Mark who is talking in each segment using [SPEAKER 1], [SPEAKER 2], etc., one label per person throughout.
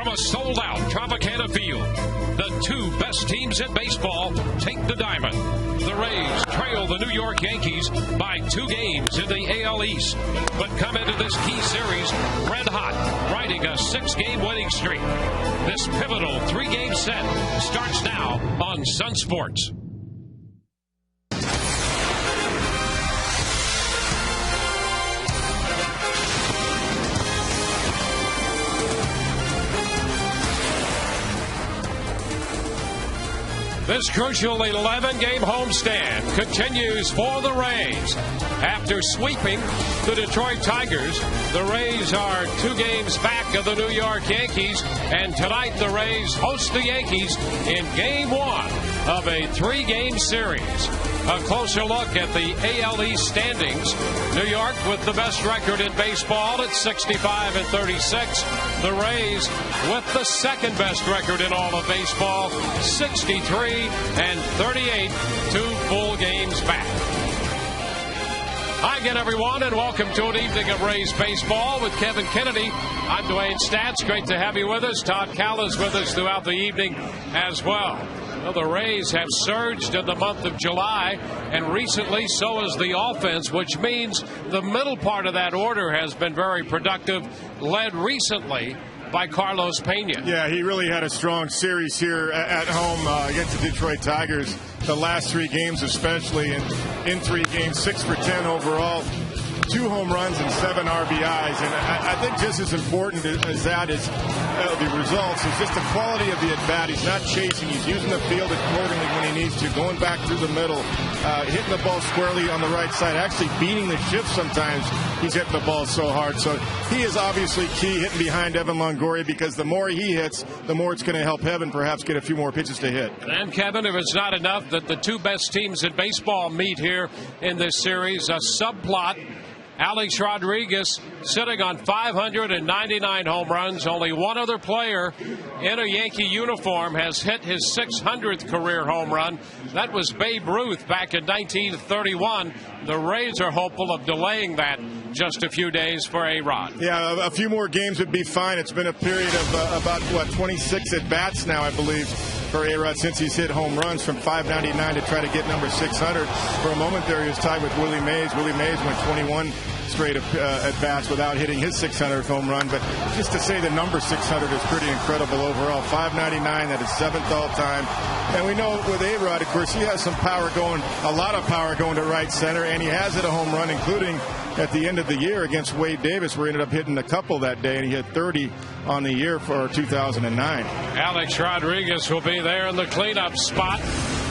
[SPEAKER 1] from a sold-out Tropicana field. The two best teams in baseball take the diamond. The Rays trail the New York Yankees by 2 games in the AL East, but come into this key series red hot, riding a 6-game winning streak. This pivotal 3-game set starts now on Sun Sports. This crucial 11-game homestand continues for the Rays. After sweeping the Detroit Tigers, the Rays are 2 games back of the New York Yankees, and tonight the Rays host the Yankees in Game 1 of a 3-game series. A closer look at the AL East standings. New York with the best record in baseball at 65-36. The Rays with the second best record in all of baseball, 63-38, 2 full games back. Hi again, everyone, and welcome to an evening of Rays baseball with Kevin Kennedy. I'm Dwayne Statz. Great to have you with us. Todd Cowell is with us throughout the evening as well. Well, the Rays have surged in the month of July, and recently so has the offense, which means the middle part of that order has been very productive, led recently by Carlos Pena.
[SPEAKER 2] Yeah, he really had a strong series here at home against the Detroit Tigers. The last 3 games especially, and in 3 games, 6 for 10 overall. 2 home runs and 7 RBIs, and I think just as important as that is the results is just the quality of the at-bat. He's not chasing. He's using the field accordingly when he needs to, going back through the middle, hitting the ball squarely on the right side, actually beating the shift sometimes. He's hitting the ball so hard. So he is obviously key, hitting behind Evan Longoria, because the more he hits, the more it's going to help Evan perhaps get a few more pitches to hit.
[SPEAKER 1] And Kevin, if it's not enough that the 2 best teams in baseball meet here in this series, a subplot. Alex Rodriguez sitting on 599 home runs. Only one other player in a Yankee uniform has hit his 600th career home run. That was Babe Ruth back in 1931. The Rays are hopeful of delaying that just a few days for A-Rod.
[SPEAKER 2] Yeah, a few more games would be fine. It's been a period of about 26 at-bats now, I believe, for A-Rod since he's hit home runs from 599 to try to get number 600. For a moment there, he was tied with Willie Mays. Willie Mays went 21 straight at-bats without hitting his 600th home run. But just to say the number 600 is pretty incredible overall. 599, that is 7th all-time. And we know with A-Rod, of course, he has some power going, a lot of power going to right center, and he has hit a home run, including at the end of the year against Wade Davis, where he ended up hitting a couple that day, and he hit 30 on the year for 2009.
[SPEAKER 1] Alex Rodriguez will be there in the cleanup spot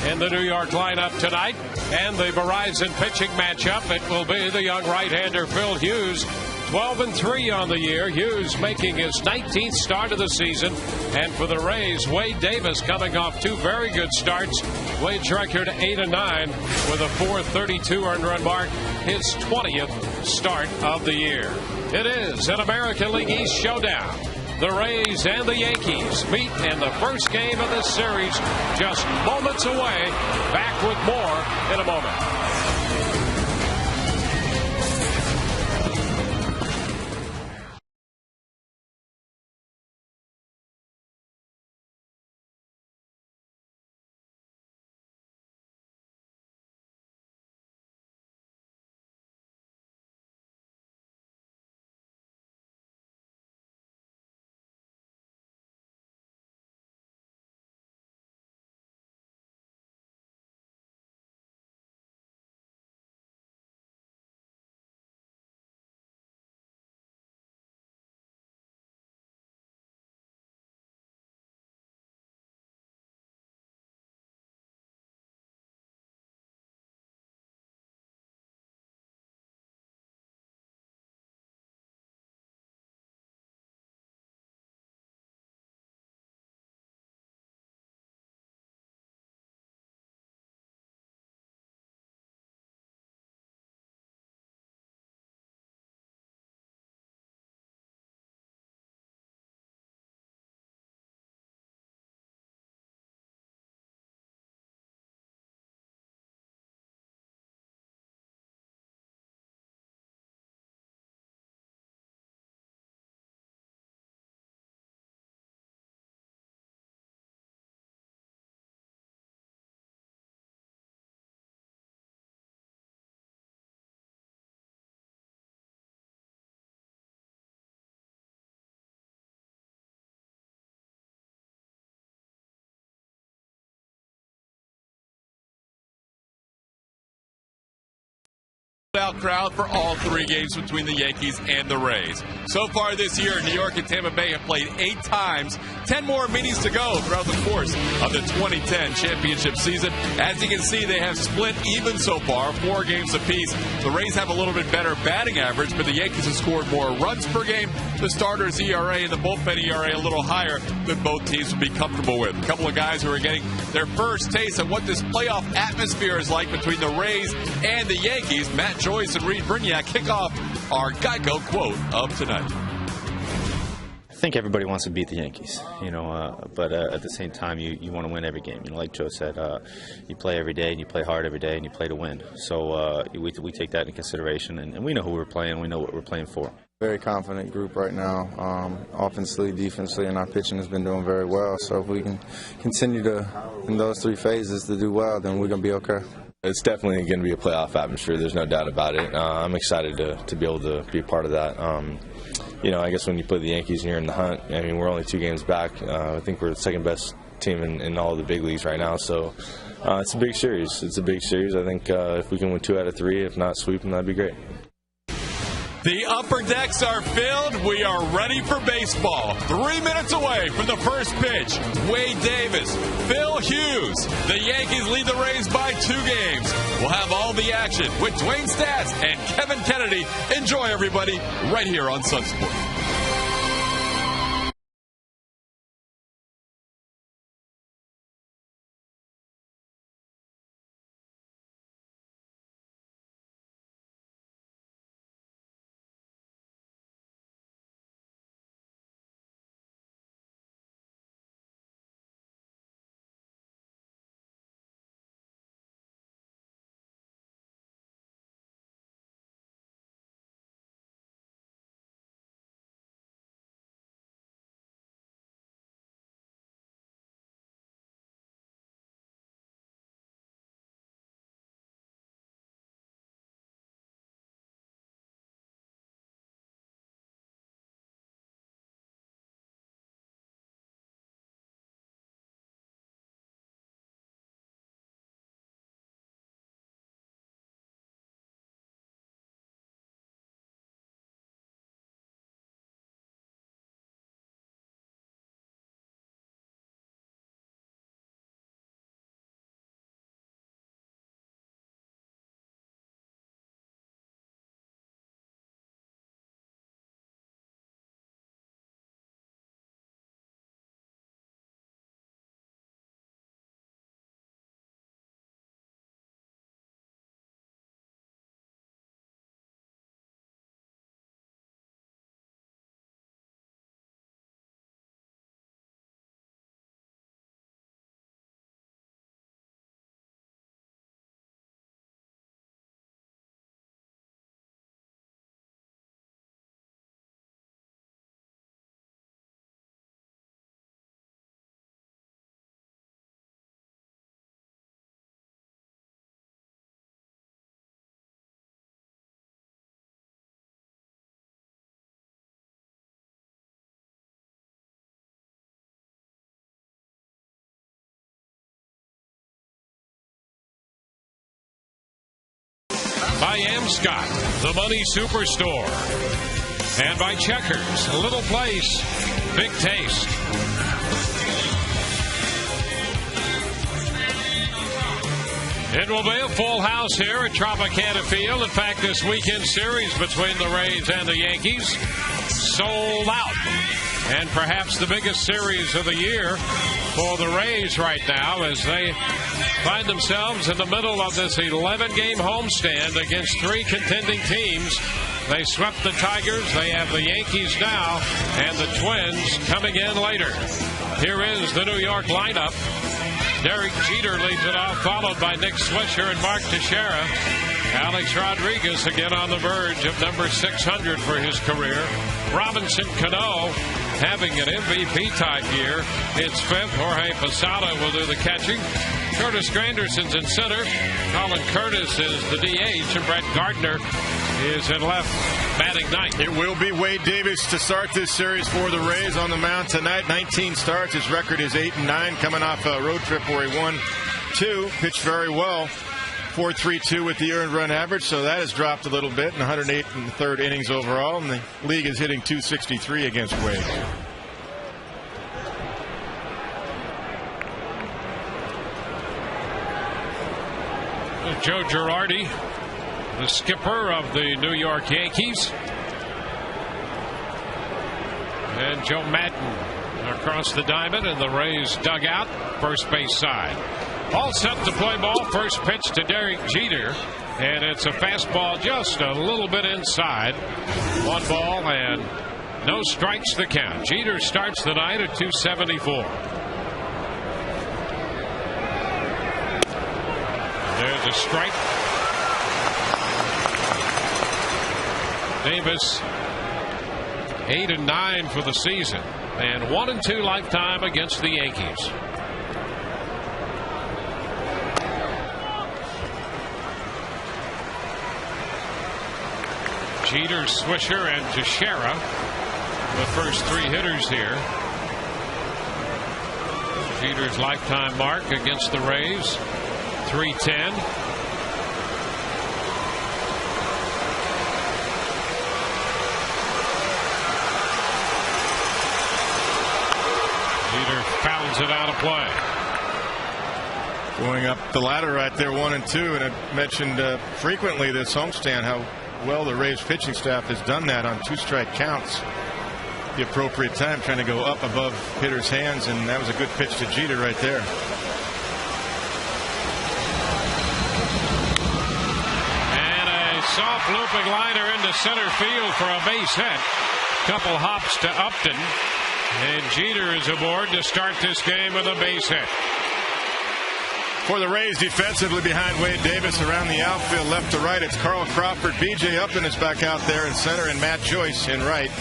[SPEAKER 1] in the New York lineup tonight. And the Verizon pitching matchup, it will be the young right-hander Phil Hughes. 12-3 on the year. Hughes making his 19th start of the season. And for the Rays, Wade Davis coming off 2 very good starts. Wade's record 8-9 with a .432 earned run mark, his 20th start of the year. It is an American League East showdown. The Rays and the Yankees meet in the first game of this series just moments away. Back with more in a moment.
[SPEAKER 3] Out crowd for all 3 games between the Yankees and the Rays. So far this year, New York and Tampa Bay have played 8 times, 10 more meetings to go throughout the course of the 2010 championship season. As you can see, they have split even so far, 4 games apiece. The Rays have a little bit better batting average, but the Yankees have scored more runs per game. The starters' ERA and the bullpen ERA a little higher than both teams would be comfortable with. A couple of guys who are getting their first taste of what this playoff atmosphere is like between the Rays and the Yankees. Matt Joyce and Reed Brignac kick off our Geico quote of tonight.
[SPEAKER 4] I think everybody wants to beat the Yankees, but at the same time, you want to win every game. Like Joe said, you play every day, and you play hard every day, and you play to win. So we take that into consideration, and we know who we're playing. We know what we're playing for.
[SPEAKER 5] Very confident group right now, offensively, defensively, and our pitching has been doing very well. So if we can continue to, in those 3 phases, to do well, then we're going to be okay.
[SPEAKER 6] It's definitely going to be a playoff atmosphere. There's no doubt about it. I'm excited to be able to be a part of that. I guess when you play the Yankees and you're in the hunt, I mean, we're only 2 games back. I think we're the second best team in all of the big leagues right now. So it's a big series. It's a big series. I think if we can win 2 out of 3, if not sweep them, that'd be great.
[SPEAKER 3] The upper decks are filled. We are ready for baseball. 3 minutes away from the first pitch. Wade Davis, Phil Hughes. The Yankees lead the Rays by 2 games. We'll have all the action with Dwayne Stats and Kevin Kennedy. Enjoy, everybody, right here on Sunsport.
[SPEAKER 1] By Amscott, the Money Superstore. And by Checkers, a little place, big taste. It will be a full house here at Tropicana Field. In fact, this weekend series between the Rays and the Yankees sold out. And perhaps the biggest series of the year for the Rays right now as they find themselves in the middle of this 11-game homestand against 3 contending teams. They swept the Tigers. They have the Yankees now and the Twins coming in later. Here is the New York lineup. Derek Jeter leads it off, followed by Nick Swisher and Mark Teixeira. Alex Rodriguez again on the verge of number 600 for his career. Robinson Cano having an MVP-type year. It's 5th. Jorge Posada will do the catching. Curtis Granderson's in center. Colin Curtis is the DH, and Brett Gardner is in left, batting 9th.
[SPEAKER 2] It will be Wade Davis to start this series for the Rays on the mound tonight. 19 starts. His record is 8-9, coming off a road trip where he won 2. Pitched very well. .432 with the earned run average, so that has dropped a little bit. And 108 in the third innings overall, and the league is hitting .263 against Wade.
[SPEAKER 1] Joe Girardi, the skipper of the New York Yankees, and Joe Madden across the diamond in the Rays dugout, first base side. All set to play ball. First pitch to Derek Jeter, and it's a fastball just a little bit inside. 1 ball and no strikes the count. Jeter starts the night at 274. There's a strike. Davis 8-9 for the season, and 1-2 lifetime against the Yankees. Jeter, Swisher, and Teixeira, the first 3 hitters here. Jeter's lifetime mark against the Rays, 310. Jeter fouls it out of play.
[SPEAKER 2] Going up the ladder right there, 1-2, and I mentioned frequently this homestand how well the Rays pitching staff has done that on 2-strike counts. The appropriate time, trying to go up above hitters' hands, and that was a good pitch to Jeter right there.
[SPEAKER 1] Soft looping liner into center field for a base hit. Couple hops to Upton, and Jeter is aboard to start this game with a base hit.
[SPEAKER 2] For the Rays defensively behind Wade Davis around the outfield left to right, it's Carl Crawford. B.J. Upton is back out there in center, and Matt Joyce in right.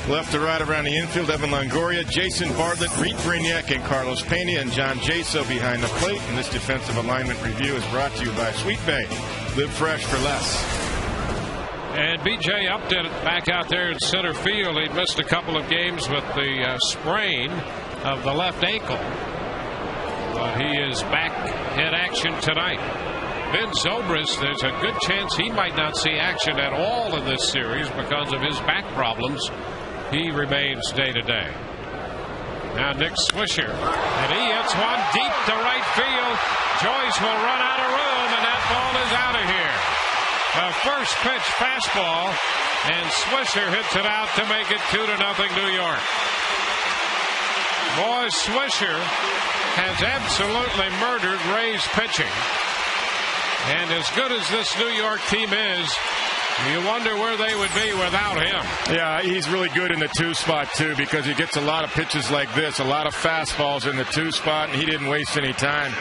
[SPEAKER 2] Left to right around the infield, Evan Longoria, Jason Bartlett, Reed Brignac, and Carlos Pena, and John Jaso behind the plate. And this defensive alignment review is brought to you by Sweet Bay. Live fresh for less.
[SPEAKER 1] And B.J. Upton back out there in center field. He'd missed a couple of games with the sprain of the left ankle. But he is back in action tonight. Ben Zobrist, there's a good chance he might not see action at all in this series because of his back problems. He remains day to day. Now Nick Swisher, and he hits one deep to right field. Joyce will run out of room, and that ball is out of here. A first pitch fastball, and Swisher hits it out to make it 2-0 New York. Boy, Swisher has absolutely murdered Rays pitching. And as good as this New York team is, you wonder where they would be without him.
[SPEAKER 2] Yeah, he's really good in the 2 spot, too, because he gets a lot of pitches like this, a lot of fastballs in the 2 spot, and he didn't waste any time.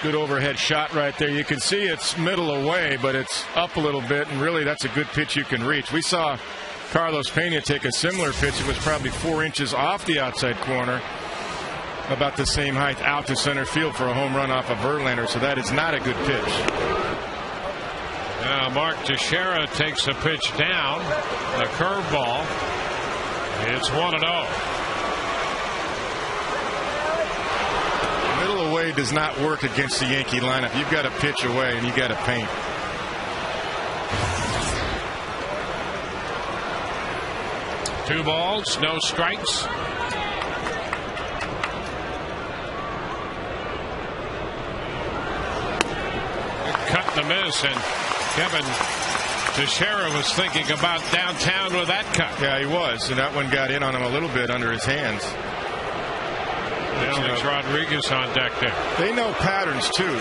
[SPEAKER 2] Good overhead shot right there. You can see it's middle away, but it's up a little bit, and really that's a good pitch you can reach. We saw Carlos Pena take a similar pitch. It was probably 4 inches off the outside corner, about the same height out to center field for a home run off of Verlander, so that is not a good pitch.
[SPEAKER 1] Now Mark Teixeira takes a pitch down, a curveball. It's 1-0.
[SPEAKER 2] Middle away does not work against the Yankee lineup. You've got to pitch away, and you got to paint.
[SPEAKER 1] Two balls, no strikes. Cut and a miss, and Kevin Teixeira was thinking about downtown with that cut.
[SPEAKER 2] Yeah, he was, and that one got in on him a little bit under his hands.
[SPEAKER 1] Alex Rodriguez on deck there.
[SPEAKER 2] They know patterns, too,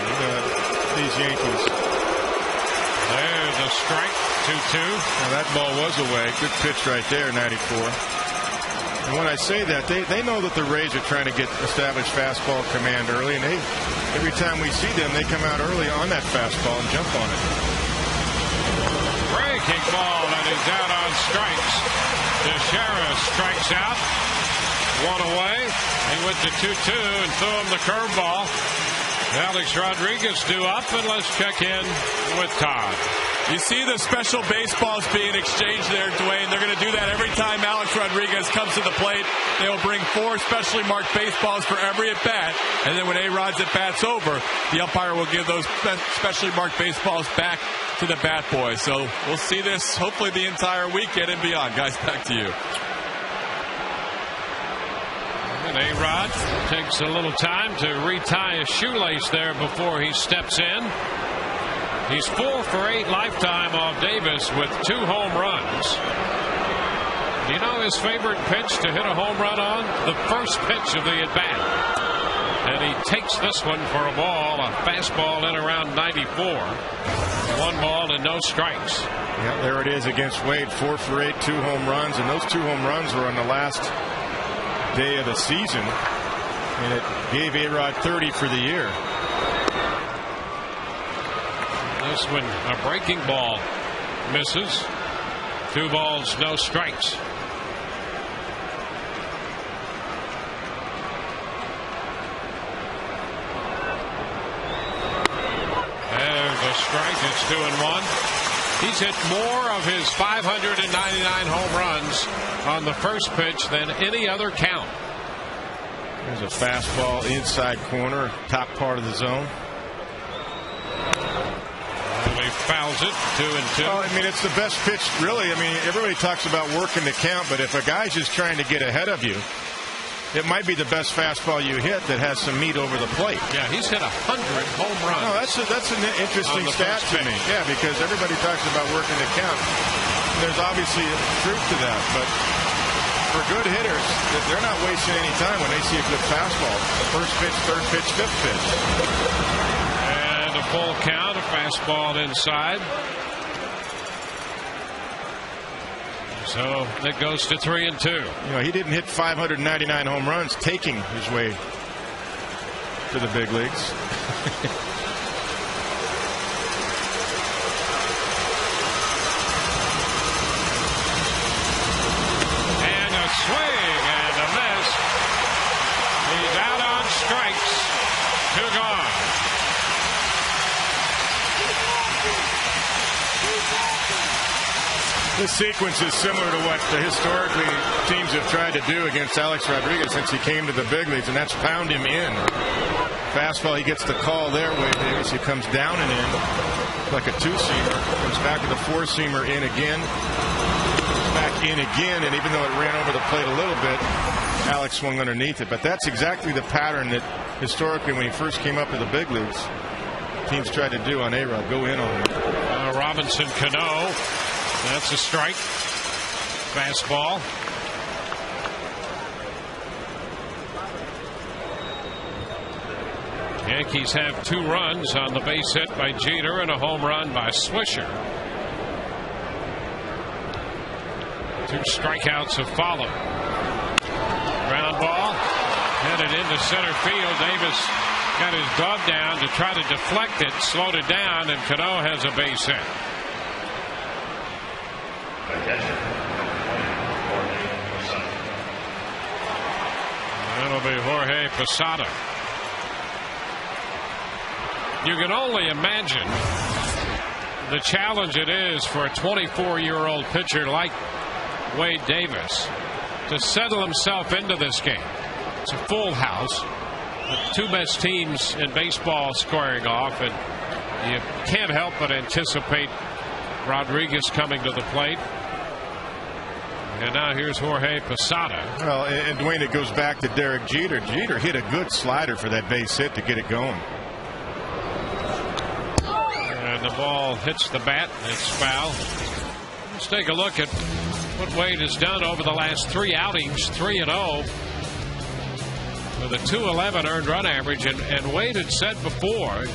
[SPEAKER 2] these Yankees.
[SPEAKER 1] There's a strike, 2-2.
[SPEAKER 2] Now that ball was away. Good pitch right there, 94. And when I say that, they know that the Rays are trying to get established fastball command early, and every time we see them, they come out early on that fastball and jump on it.
[SPEAKER 1] Breaking ball, and he's out on strikes. Teixeira strikes out. One away. He went to 2-2 and threw him the curveball. Alex Rodriguez due up, and let's check in with Todd.
[SPEAKER 3] You see the special baseballs being exchanged there, Dwayne. They're going to do that every time Alex Rodriguez comes to the plate. They will bring 4 specially marked baseballs for every at-bat. And then when A-Rod's at-bat's over, the umpire will give those specially marked baseballs back to the bat boy. So we'll see this hopefully the entire weekend and beyond. Guys, back to you.
[SPEAKER 1] And A-Rod takes a little time to retie his shoelace there before he steps in. He's 4 for 8 lifetime off Davis with 2 home runs. You know his favorite pitch to hit a home run on? The first pitch of the at-bat. And he takes this one for a ball, a fastball in around 94. 1 ball and no strikes.
[SPEAKER 2] Yeah, there it is against Wade. 4 for 8, 2 home runs. And those 2 home runs were on the last day of the season. And it gave A-Rod 30 for the year.
[SPEAKER 1] This one, a breaking ball, misses. 2 balls, no strikes. There's a strike. It's 2-1. He's hit more of his 599 home runs on the first pitch than any other count.
[SPEAKER 2] There's a fastball inside corner, top part of the zone.
[SPEAKER 1] He fouls it, 2-2.
[SPEAKER 2] Well, I mean, it's the best pitch, really. I mean, everybody talks about working the count, but if a guy's just trying to get ahead of you, it might be the best fastball you hit that has some meat over the plate.
[SPEAKER 1] Yeah, he's hit 100 home runs.
[SPEAKER 2] No, that's an interesting stat to me. Yeah, because everybody talks about working the count. There's obviously truth to that, but for good hitters, they're not wasting any time when they see a good fastball. First pitch, third pitch, fifth pitch.
[SPEAKER 1] And a full count, a fastball inside. So that goes to 3-2.
[SPEAKER 2] You know, he didn't hit 599 home runs taking his way to the big leagues.
[SPEAKER 1] And a swing and a miss. He's out on strikes. 2 gone.
[SPEAKER 2] This sequence is similar to what historically teams have tried to do against Alex Rodriguez since he came to the big leagues, and that's pound him in. Fastball, he gets the call there, Wade Davis. He comes down and in like a 2-seamer. Comes back with a 4-seamer in again. Comes back in again, and even though it ran over the plate a little bit, Alex swung underneath it. But that's exactly the pattern that historically when he first came up to the big leagues, teams tried to do on A-Rod. Go in on him.
[SPEAKER 1] Robinson Cano. That's a strike. Fastball. Yankees have 2 runs on the base hit by Jeter and a home run by Swisher. 2 strikeouts have followed. Ground ball headed into center field. Davis got his glove down to try to deflect it, slowed it down, and Cano has a base hit. That'll be Jorge Posada. You can only imagine the challenge it is for a 24-year-old pitcher like Wade Davis to settle himself into this game. It's a full house. The 2 best teams in baseball squaring off, and you can't help but anticipate Rodriguez coming to the plate. And now here's Jorge Posada.
[SPEAKER 2] Well, and Dwayne, it goes back to Derek Jeter. Jeter hit a good slider for that base hit to get it going.
[SPEAKER 1] And the ball hits the bat. It's foul. Let's take a look at what Wade has done over the last 3 outings. 3-0 with a 2.11 earned run average. And Wade had said before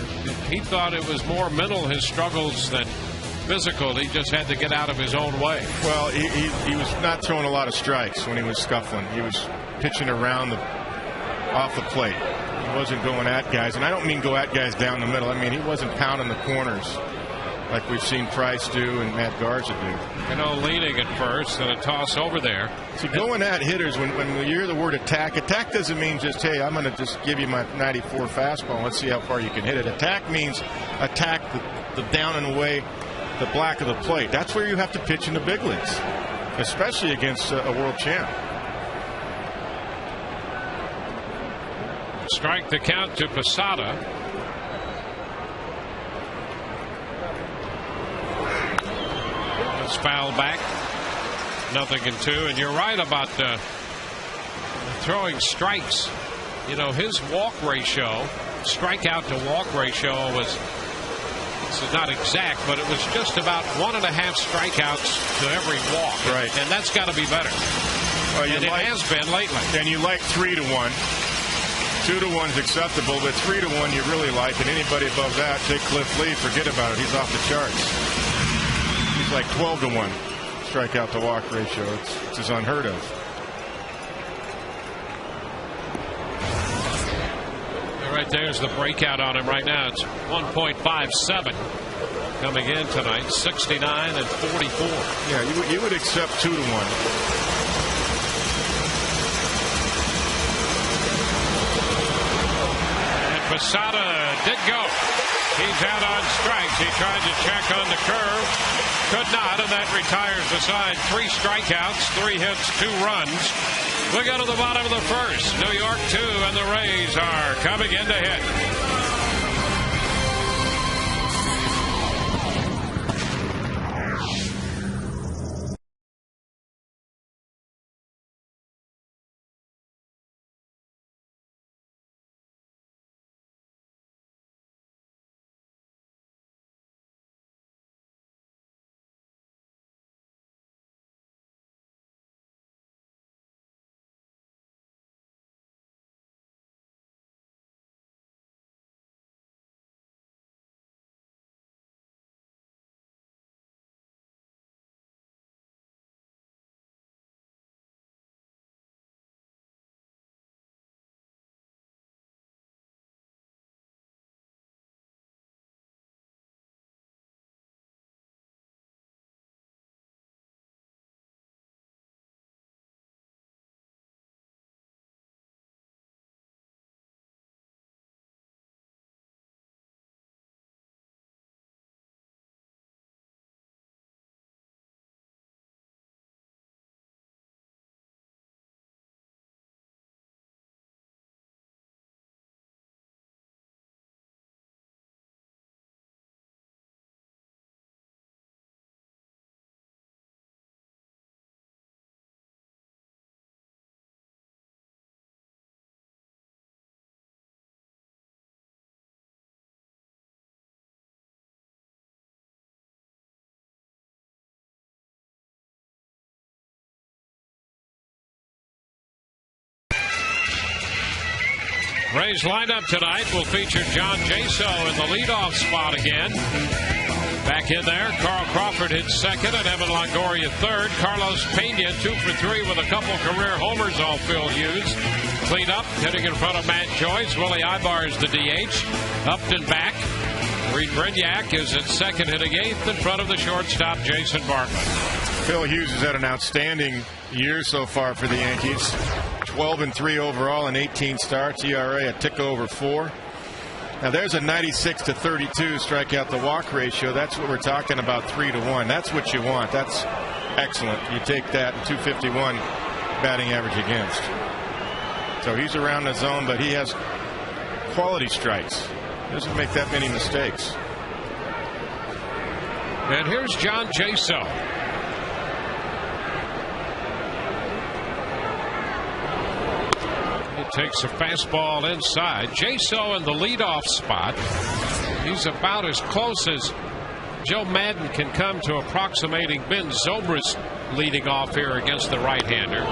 [SPEAKER 1] he thought it was more mental, his struggles, than physical. He just had to get out of his own way.
[SPEAKER 2] Well, he was not throwing a lot of strikes when he was scuffling. He was pitching around off the plate. He wasn't going at guys, and I don't mean go at guys down the middle. I mean he wasn't pounding the corners like we've seen Price do and Matt Garza do.
[SPEAKER 1] Leading at first and a toss over there.
[SPEAKER 2] See, going at hitters, when you hear the word attack doesn't mean just, hey, I'm going to just give you my 94 fastball. Let's see how far you can hit it. Attack means attack the down and away, the black of the plate. That's where you have to pitch in the big leagues, especially against a world champ.
[SPEAKER 1] Strike the count to Posada. It's fouled back. 0-2. And you're right about throwing strikes. His walk ratio, strikeout to walk ratio was, this is not exact, but it was just about 1.5 strikeouts to every walk.
[SPEAKER 2] Right.
[SPEAKER 1] And that's got to be better.
[SPEAKER 2] Well,
[SPEAKER 1] and it has been lately.
[SPEAKER 2] And you like 3-1. 2-1 is acceptable, but 3-1 you really like, and anybody above that, take Cliff Lee, forget about it. He's off the charts. He's like 12-1 strikeout to walk ratio. It's just unheard of.
[SPEAKER 1] Right there's the breakout on him right now. It's 1.57 coming in tonight. 69 and 44.
[SPEAKER 2] Yeah, you would accept 2-1.
[SPEAKER 1] Posada did go. He's out on strikes. He tried to check on the curve. Could not, and that retires the side. 3 strikeouts, 3 hits, 2 runs. We go to the bottom of the first. New York 2 and the Rays are coming in to hit. Rays lineup tonight will feature John Jaso in the leadoff spot again. Back in there, Carl Crawford hits second and Evan Longoria third. Carlos Pena 2 for 3 with a couple career homers, all Phil Hughes. Clean up, hitting in front of Matt Joyce. Willie Ibar's the DH. Upton back. Reed Brignac is at second, hitting eighth in front of the shortstop, Jason Bartlett.
[SPEAKER 2] Phil Hughes has had an outstanding year so far for the Yankees. 12-3 overall in 18 starts. ERA a tick over 4. Now there's a 96-32 strikeout to walk ratio. That's what we're talking about. 3-1. That's what you want. That's excellent. You take that and 251 batting average against. So he's around the zone, but he has quality strikes. Doesn't make that many mistakes.
[SPEAKER 1] And here's John Jaso. Takes a fastball inside. Jaso in the leadoff spot. He's about as close as Joe Madden can come to approximating Ben Zobrist leading off here against the right-hander.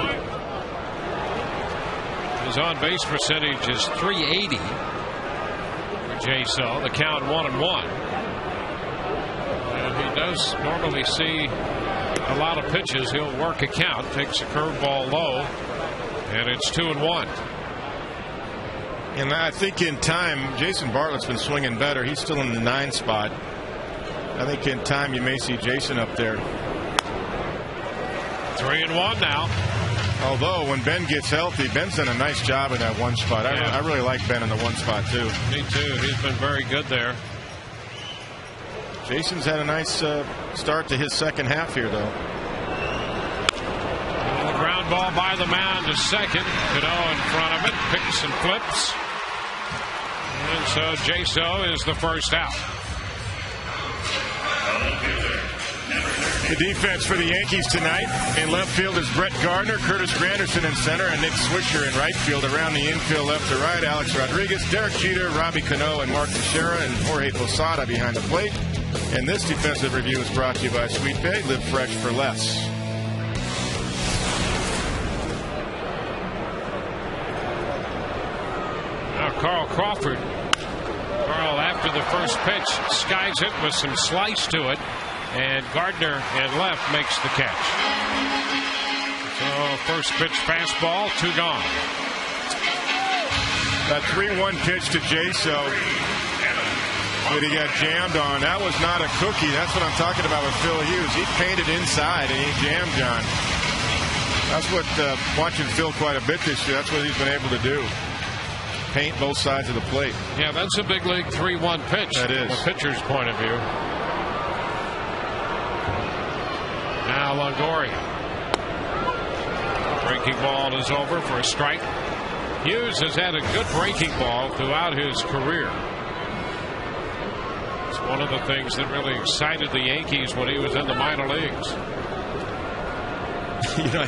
[SPEAKER 1] His on-base percentage is .380 for Jaso. The count 1-1. And he does normally see a lot of pitches. He'll work a count. Takes a curveball low, and it's 2-1. And
[SPEAKER 2] I think in time, Jason Bartlett's been swinging better. He's still in the 9 spot. I think in time you may see Jason up there.
[SPEAKER 1] 3-1 now.
[SPEAKER 2] Although when Ben gets healthy, Ben's done a nice job in that one spot. I really like Ben in the one spot too.
[SPEAKER 1] Me too. He's been very good there.
[SPEAKER 2] Jason's had a nice start to his second half here, though.
[SPEAKER 1] The ground ball by the mound to second. Cano in front of it, picks and flips. And so Jaso is the first out.
[SPEAKER 2] The defense for the Yankees tonight. In left field is Brett Gardner, Curtis Granderson in center, and Nick Swisher in right field. Around the infield left to right, Alex Rodriguez, Derek Jeter, Robbie Cano, and Mark Teixeira, and Jorge Posada behind the plate. And this defensive review is brought to you by Sweet Bay. Live fresh for less.
[SPEAKER 1] Now Carl Crawford. Carl, after the first pitch, skies it with some slice to it. And Gardner in left makes the catch. So first pitch fastball, 2 gone.
[SPEAKER 2] That 3-1 pitch to Jaso that he got jammed on. That was not a cookie. That's what I'm talking about with Phil Hughes. He painted inside and he jammed John. That's what watching Phil quite a bit this year. That's what he's been able to do. Paint both sides of the plate.
[SPEAKER 1] Yeah, that's a big league 3-1 pitch.
[SPEAKER 2] That is.
[SPEAKER 1] From a pitcher's point of view. Now Longoria. Breaking ball is over for a strike. Hughes has had a good breaking ball throughout his career. It's one of the things that really excited the Yankees when he was in the minor leagues.
[SPEAKER 2] You know,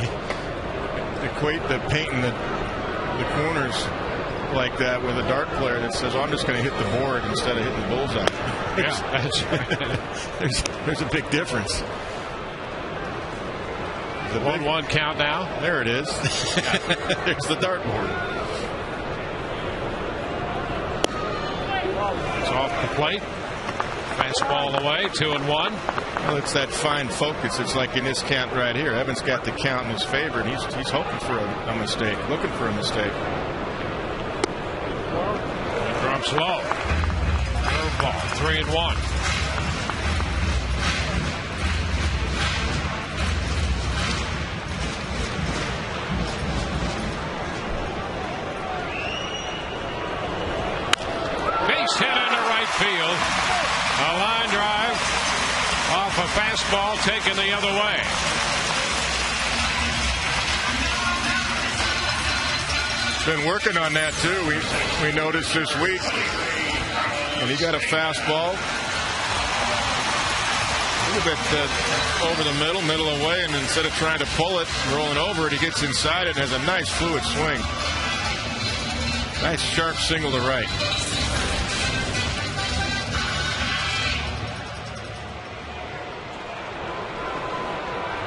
[SPEAKER 2] equate the painting the corners like that with a dart player that says, oh, I'm just going to hit the board instead of hitting the bullseye.
[SPEAKER 1] Yeah, that's right.
[SPEAKER 2] there's a big difference.
[SPEAKER 1] The 1-1 count now.
[SPEAKER 2] There it is. There's the dartboard.
[SPEAKER 1] It's off the plate. Fastball away, 2-1.
[SPEAKER 2] Well, it's that fine focus. It's like in this count right here. Evans got the count in his favor, and he's hoping for a mistake, looking for a mistake.
[SPEAKER 1] It drops low. Curveball, 3-1. Hit into right field. A line drive off a fastball taken the other way.
[SPEAKER 2] Been working on that too. We noticed this week. And he got a fastball. A little bit over the middle away, and instead of trying to pull it, rolling over it, he gets inside it and has a nice fluid swing. Nice sharp single to right.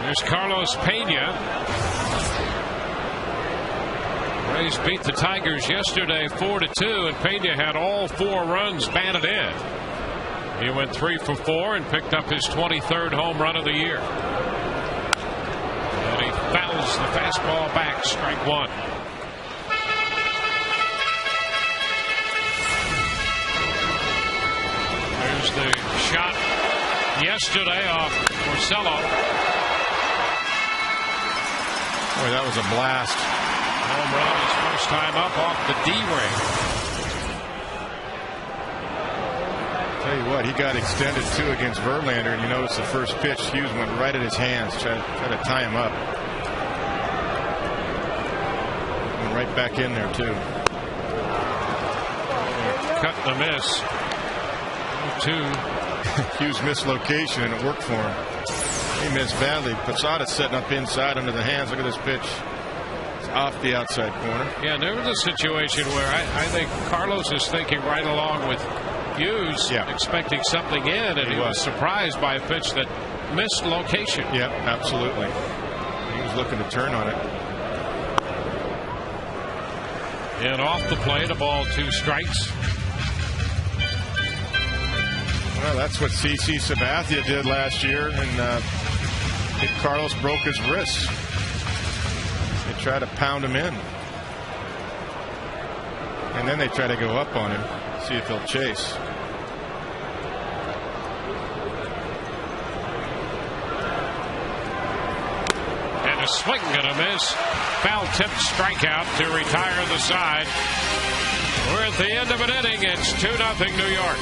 [SPEAKER 1] There's Carlos Pena. Rays beat the Tigers yesterday 4-2, and Pena had all 4 runs batted in. He went 3 for 4 and picked up his 23rd home run of the year. And he fouls the fastball back, strike 1. There's the shot yesterday off Porcello.
[SPEAKER 2] Boy, that was a blast.
[SPEAKER 1] Home run his first time up off the D-ring.
[SPEAKER 2] Tell you what, he got extended too against Verlander, and you notice the first pitch, Hughes went right at his hands, try to tie him up. And right back in there too.
[SPEAKER 1] Cut and a miss. 2.
[SPEAKER 2] Hughes missed location, and it worked for him. He missed badly. Posada setting up inside under the hands. Look at this pitch. It's off the outside corner.
[SPEAKER 1] Yeah, there was a situation where I think Carlos is thinking right along with Hughes, expecting something in, and he was surprised by a pitch that missed location.
[SPEAKER 2] Yep, absolutely. He was looking to turn on it.
[SPEAKER 1] And off the plate, a ball, 2 strikes.
[SPEAKER 2] Well, that's what CC Sabathia did last year, and Carlos broke his wrist. They try to pound him in, and then they try to go up on him, see if he'll chase.
[SPEAKER 1] swing and a miss. Foul tip strikeout to retire the side. We're at the end of an inning. It's 2-0 New York.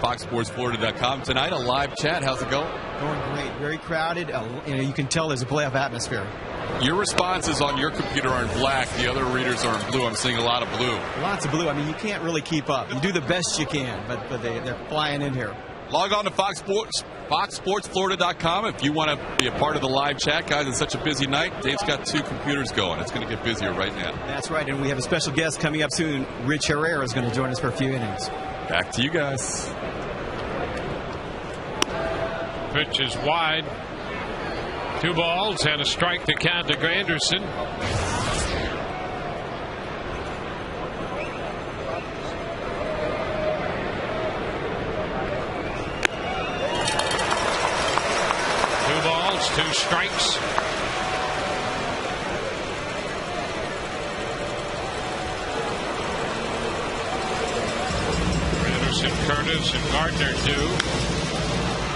[SPEAKER 3] FoxSportsFlorida.com tonight, a live chat. How's it going?
[SPEAKER 7] Going great. Very crowded. You can tell there's a playoff atmosphere.
[SPEAKER 3] Your responses on your computer are in black. The other readers are in blue. I'm seeing a lot of blue.
[SPEAKER 7] Lots of blue. I mean, you can't really keep up. You do the best you can, but they're flying in here.
[SPEAKER 3] Log on to FoxSportsFlorida.com if you want to be a part of the live chat. Guys, it's such a busy night. Dave's got 2 computers going. It's going to get busier right now.
[SPEAKER 7] That's right, and we have a special guest coming up soon. Rich Herrera is going to join us for a few innings.
[SPEAKER 3] Back to you guys.
[SPEAKER 1] Pitch is wide. 2 balls and a strike to count to Granderson. Two balls, 2 strikes. Granderson, Curtis, and Gardner do.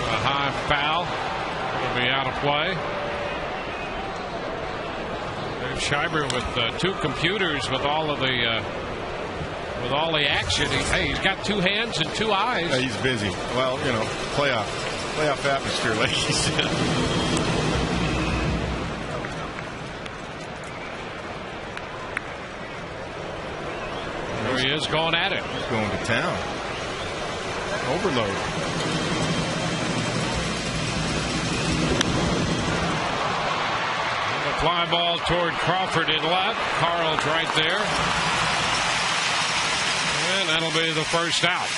[SPEAKER 1] A high foul will be out of play. Dave Schreiber with 2 computers with all of the action. He's got 2 hands and 2 eyes.
[SPEAKER 2] Yeah, he's busy. Well, playoff atmosphere, like he said.
[SPEAKER 1] There he is going at it.
[SPEAKER 2] He's going to town. Overload.
[SPEAKER 1] Fly ball toward Crawford in left. Carl's right there. And that'll be the first out.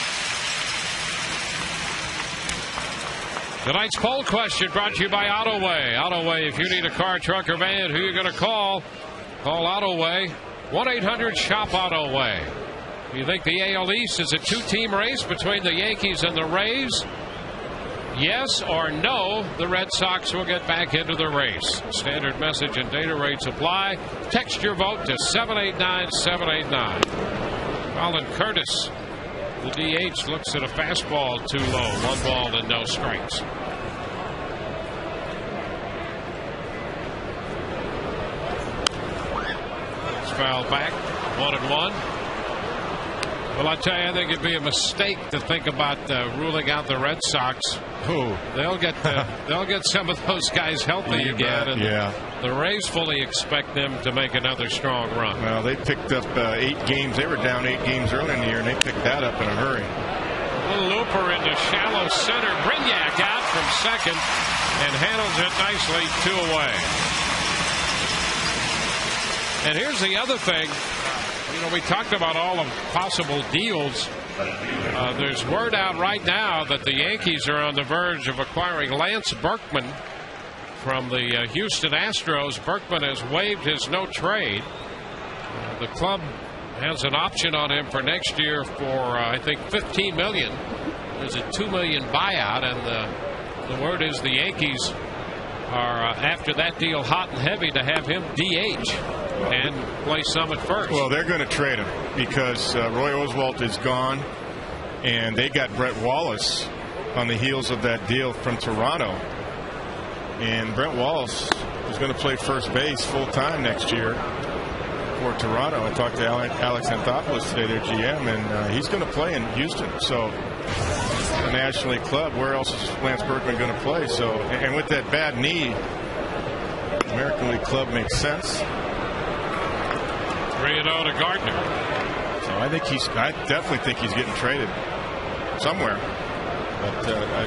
[SPEAKER 1] Tonight's poll question brought to you by AutoWay. AutoWay, if you need a car, truck, or van, who are you going to call? Call AutoWay. 1-800-SHOP-AutoWay. You think the AL East is a 2-team race between the Yankees and the Rays? Yes or no, the Red Sox will get back into the race. Standard message and data rates apply. Text your vote to 789-789. Colin Curtis, the DH, looks at a fastball too low. 1 ball and no strikes. It's fouled back. 1-1. Well, I tell you, I think it'd be a mistake to think about ruling out the Red Sox. They'll get some of those guys healthy again. And the Rays fully expect them to make another strong run.
[SPEAKER 2] Well, they picked up 8 games. They were down 8 games early in the year, and they picked that up in a hurry.
[SPEAKER 1] A little looper into shallow center. Brignac out from second and handles it nicely 2 away. And here's the other thing. We talked about all of possible deals. There's word out right now that the Yankees are on the verge of acquiring Lance Berkman from the Houston Astros. Berkman has waived his no trade. The club has an option on him for next year for I think $15 million. There's a $2 million buyout, and the word is the Yankees are after that deal hot and heavy to have him DH and play some at first.
[SPEAKER 2] Well, they're going to trade him because Roy Oswalt is gone, and they got Brett Wallace on the heels of that deal from Toronto. And Brett Wallace is going to play first base full time next year for Toronto. I talked to Alex Anthopoulos today, their GM, and he's going to play in Houston. So a National League club, where else is Lance Berkman going to play? So, and with that bad knee, American League club makes sense.
[SPEAKER 1] 3-0 to Gardner.
[SPEAKER 2] So I definitely think he's getting traded somewhere. But I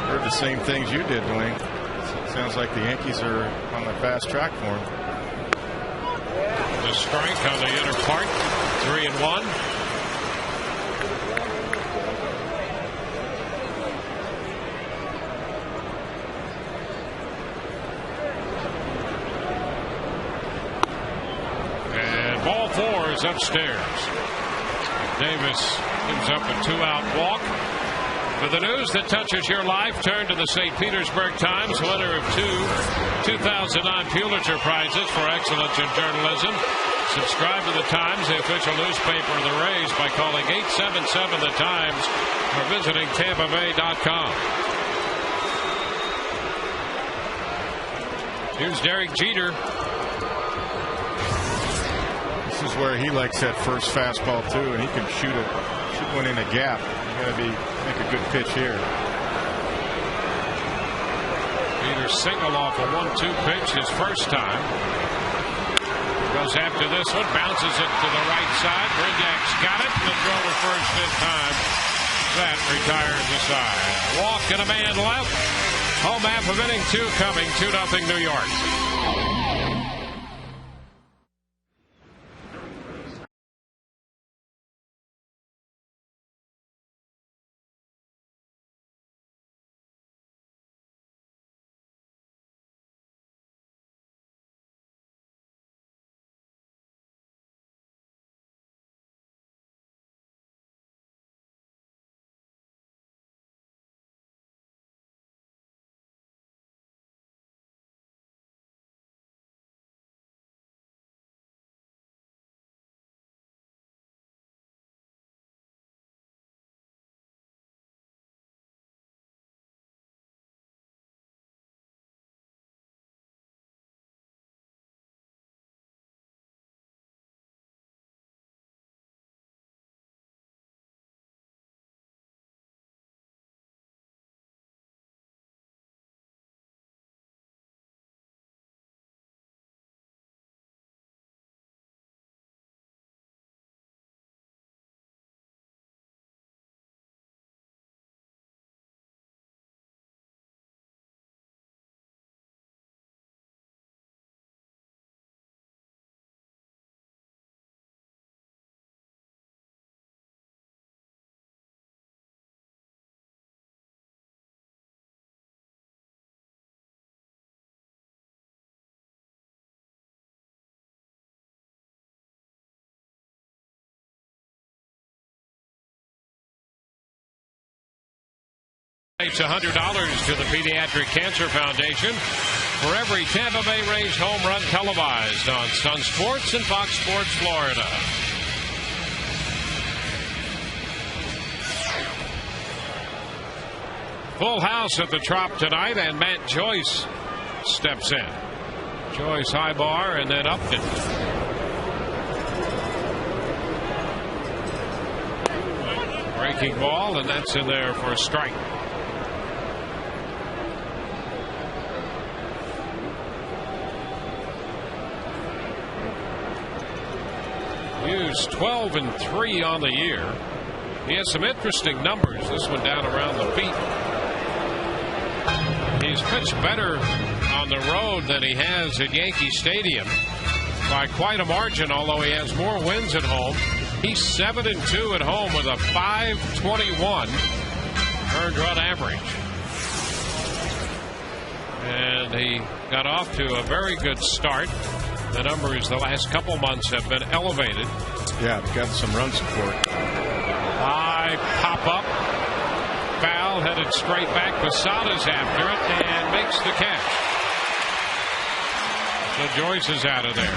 [SPEAKER 2] heard the same things you did, Dwayne. It sounds like the Yankees are on the fast track for him.
[SPEAKER 1] The strike on the inner part, 3-1. And ball 4 is upstairs. Davis gives up a 2-out walk. For the news that touches your life, turn to the St. Petersburg Times, winner of 2 2009 Pulitzer Prizes for excellence in journalism. Subscribe to the Times, the official newspaper of the Rays, by calling 877 The Times or visiting TampaBay.com. Here's Derek Jeter.
[SPEAKER 2] This is where he likes that first fastball too, and he can shoot one in a gap. You got to make a good pitch here.
[SPEAKER 1] Jeter single off a 1-2 pitch his first time. Goes after this one, bounces it to the right side. Brignac's got it, and the throw to first in time. That retires the side. Walk and a man left. Home half of inning 2 coming. 2-0 New York. It's $100 to the Pediatric Cancer Foundation for every Tampa Bay Rays home run televised on Sun Sports and Fox Sports Florida. Full house at the Trop tonight, and Matt Joyce steps in. Joyce high bar and then Upton. Breaking ball, and that's in there for a strike. Hughes 12-3 on the year. He has some interesting numbers. This one down around the feet. He's pitched better on the road than he has at Yankee Stadium by quite a margin, although he has more wins at home. He's 7-2 at home with a .521 earned run average. And he got off to a very good start. The numbers the last couple months have been elevated.
[SPEAKER 2] Yeah, got some run support.
[SPEAKER 1] High pop up. Foul headed straight back. Posada's after it and makes the catch. So Joyce is out of there.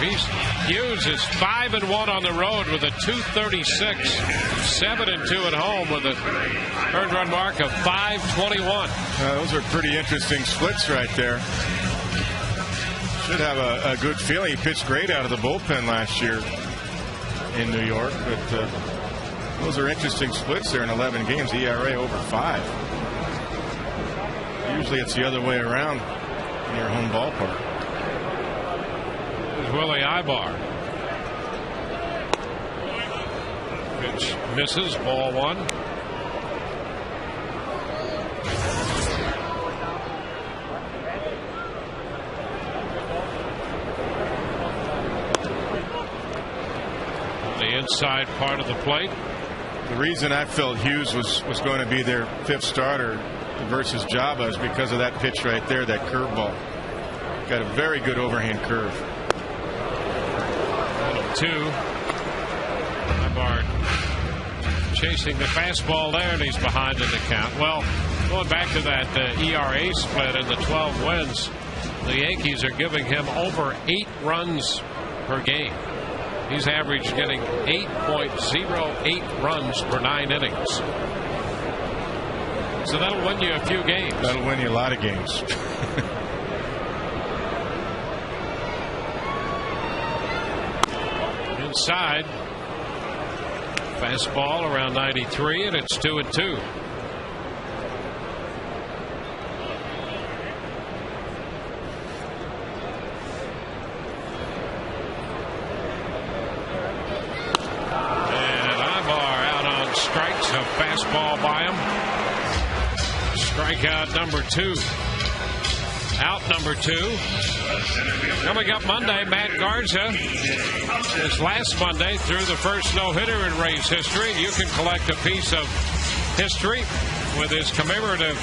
[SPEAKER 1] Hughes is 5-1 on the road with a .236. 7-2 at home with an earned run mark of .521.
[SPEAKER 2] Those are pretty interesting splits right there. Should have a good feeling. He pitched great out of the bullpen last year in New York, but those are interesting splits there in 11 games. ERA over 5. Usually it's the other way around in your home ballpark.
[SPEAKER 1] There's Willie Ibar. Pitch misses, ball 1. Inside part of the plate.
[SPEAKER 2] The reason I felt Hughes was going to be their 5th starter versus Jabba is because of that pitch right there, that curveball. Got a very good overhand curve.
[SPEAKER 1] 1-2. Ibar chasing the fastball there, and he's behind in the count. Well, going back to that ERA split and the 12 wins, the Yankees are giving him over 8 runs per game. He's averaged getting 8.08 runs per 9 innings. So that'll win you a few games.
[SPEAKER 2] That'll win you a lot of games.
[SPEAKER 1] Inside. Fastball around 93, and it's 2-2. Strikes, a fastball by him. Strikeout number 2. Out number 2. Coming up Monday, Matt Garza. This last Monday threw the first no-hitter in Rays history. You can collect a piece of history with his commemorative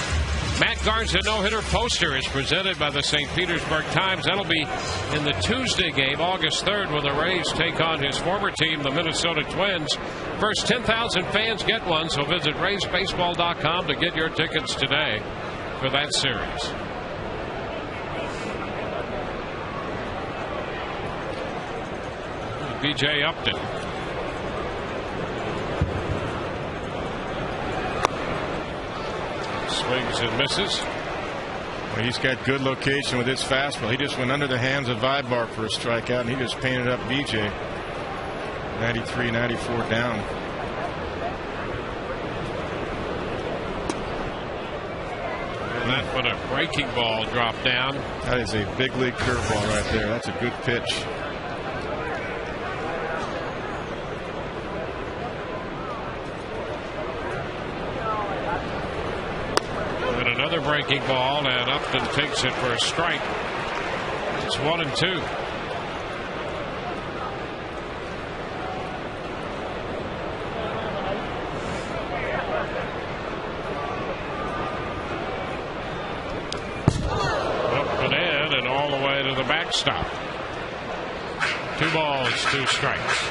[SPEAKER 1] Matt Garza no-hitter poster. Is presented by the St. Petersburg Times. That'll be in the Tuesday game, August 3rd, when the Rays take on his former team, the Minnesota Twins. First 10,000 fans get one, so visit RaysBaseball.com to get your tickets today for that series. B.J. Upton. Swings and misses.
[SPEAKER 2] Well, he's got good location with his fastball. He just went under the hands of Ibar for a strikeout, and he just painted up BJ. 93, 94 down.
[SPEAKER 1] And that when a breaking ball dropped down.
[SPEAKER 2] That is a big league curveball right there. That's a good pitch.
[SPEAKER 1] Another breaking ball, and Upton takes it for a strike. It's 1-2. Up and in, and all the way to the backstop. 2 balls, 2 strikes.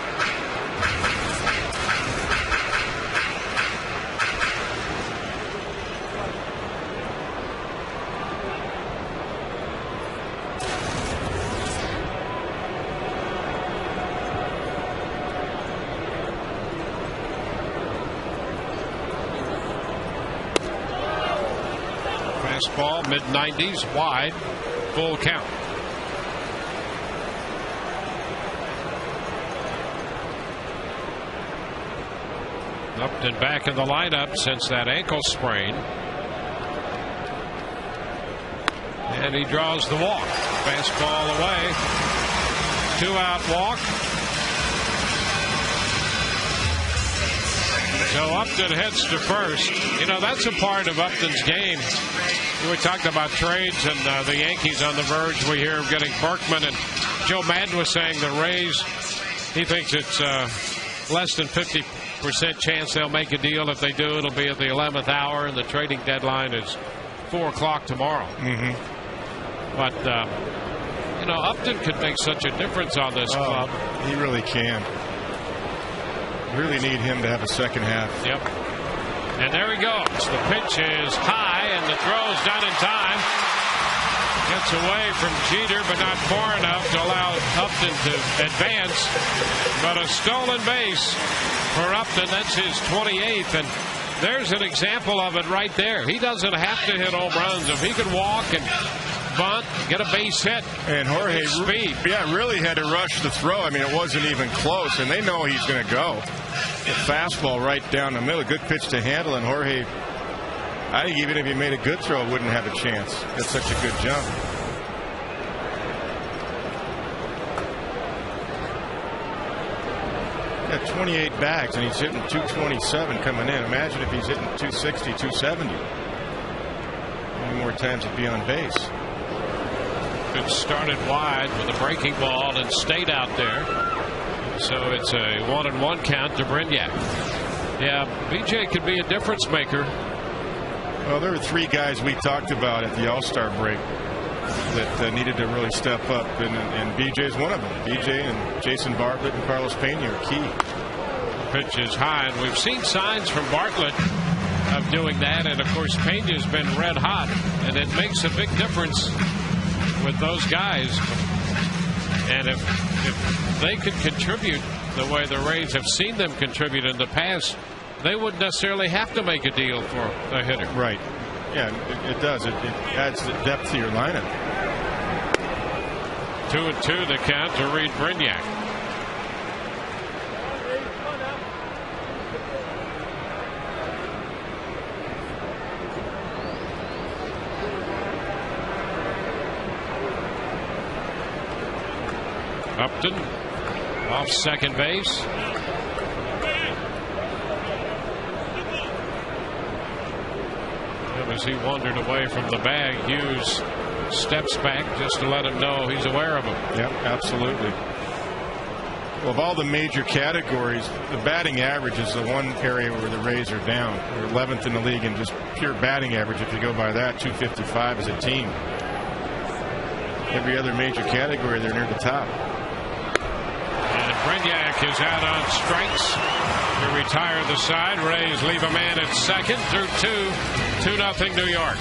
[SPEAKER 1] Ball, mid-90s, wide, full count. Upton back in the lineup since that ankle sprain. And he draws the walk. Fastball away. 2-out walk. So Upton heads to first. You know, that's a part of Upton's game. We talked about trades and the Yankees on the verge, we hear, of getting Berkman. And Joe Madden was saying the Rays, he thinks it's less than 50% chance they'll make a deal. If they do, it'll be at the 11th hour, and the trading deadline is 4 o'clock tomorrow. But you know, Upton could make such a difference on this club.
[SPEAKER 2] He really can. Really need him to have a second half.
[SPEAKER 1] Yep. And there he goes. The pitch is high, and the throw's done in time. Gets away from Jeter, but not far enough to allow Upton to advance. But a stolen base for Upton. That's his 28th. And there's an example of it right there. He doesn't have to hit home runs. If he could walk and bunt, get a base hit,
[SPEAKER 2] and Jorge
[SPEAKER 1] speed.
[SPEAKER 2] Really had to rush the throw. I mean, it wasn't even close, and they know he's going to go. The fastball right down the middle, good pitch to handle, and Jorge, I think even if he made a good throw, wouldn't have a chance. That's such a good jump. Got 28 bags, and he's hitting 227 coming in. Imagine if he's hitting 260, 270. How many more times he'd be on base?
[SPEAKER 1] It started wide with a breaking ball and stayed out there. So it's a 1-1 count to Brignac. Yeah, BJ could be a difference maker.
[SPEAKER 2] Well, there were 3 guys we talked about at the All-Star break that needed to really step up, and BJ is one of them. BJ and Jason Bartlett and Carlos Pena are key.
[SPEAKER 1] The pitch is high, and we've seen signs from Bartlett of doing that, and of course Pena's been red hot, and it makes a big difference with those guys. And if they could contribute the way the Rays have seen them contribute in the past, they wouldn't necessarily have to make a deal for a hitter.
[SPEAKER 2] Right. Yeah, it does. It adds the depth to your lineup.
[SPEAKER 1] 2-2 the count to Reed Brignac. Upton off second base. As he wandered away from the bag, Hughes steps back just to let him know he's aware of him.
[SPEAKER 2] Yep, absolutely. Well, of all the major categories, the batting average is the one area where the Rays are down. They're 11th in the league in just pure batting average. If you go by that, 255 as a team. Every other major category, they're near the top.
[SPEAKER 1] And Brignac is out on strikes to retire the side. Rays leave a man at second through 2-0 New York.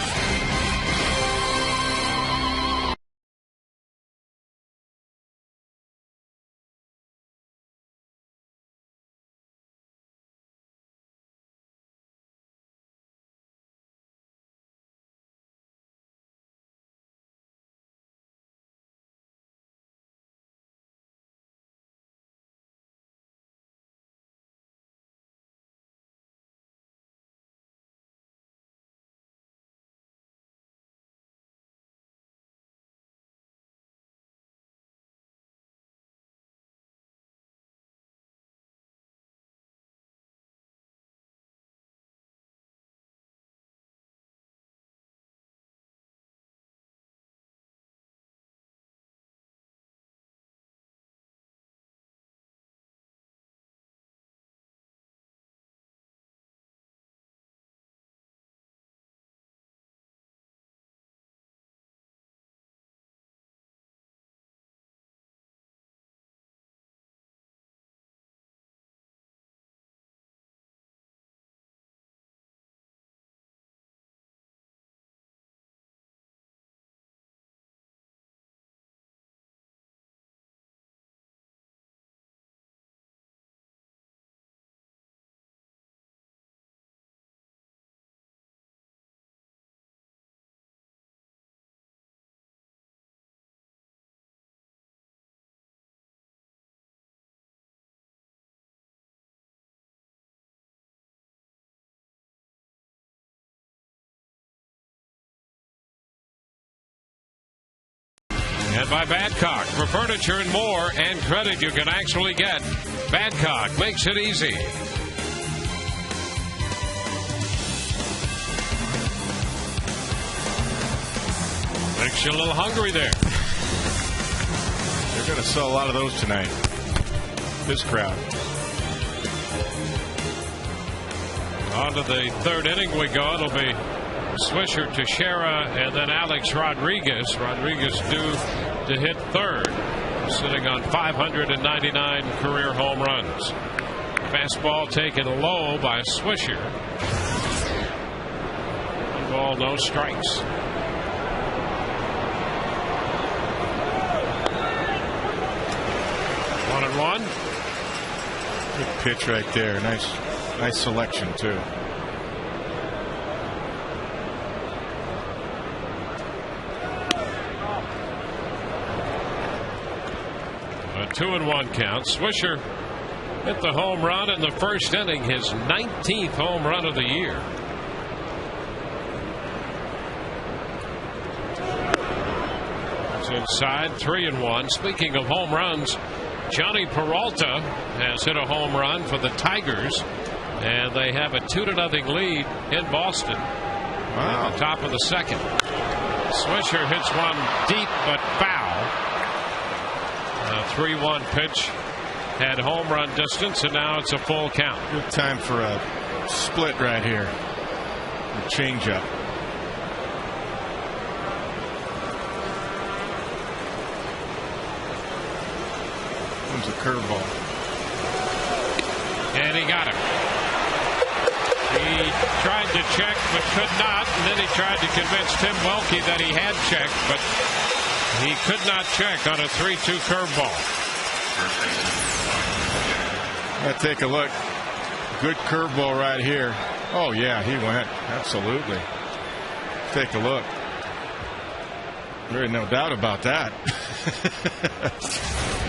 [SPEAKER 1] And by Badcock. For furniture and more and credit you can actually get, Badcock makes it easy. Makes you a little hungry there.
[SPEAKER 2] They're going to sell a lot of those tonight. This crowd.
[SPEAKER 1] On to the third inning we go. It'll be Swisher, Teixeira, and then Alex Rodriguez. Rodriguez due to hit third, sitting on 599 career home runs. Fastball taken low by Swisher. 1 ball, no strikes. 1-1.
[SPEAKER 2] Good pitch right there. Nice selection too.
[SPEAKER 1] A 2-1 count. Swisher hit the home run in the first inning, his 19th home run of the year. It's inside. 3-1. Speaking of home runs, Johnny Peralta has hit a home run for the Tigers, and they have a 2-0 lead in Boston.
[SPEAKER 2] Wow.
[SPEAKER 1] At the top of the second. Swisher hits one deep but foul. A 3-1 pitch had home run distance, and now it's a full count.
[SPEAKER 2] Good time for a split right here. A changeup. Comes a curveball.
[SPEAKER 1] And he got him. He tried to check but could not, and then he tried to convince Tim Welke that he had checked, but he could not check on a 3-2 curveball.
[SPEAKER 2] Let's take a look. Good curveball right here. Oh yeah, he went. Absolutely. Take a look. There ain't no doubt about that.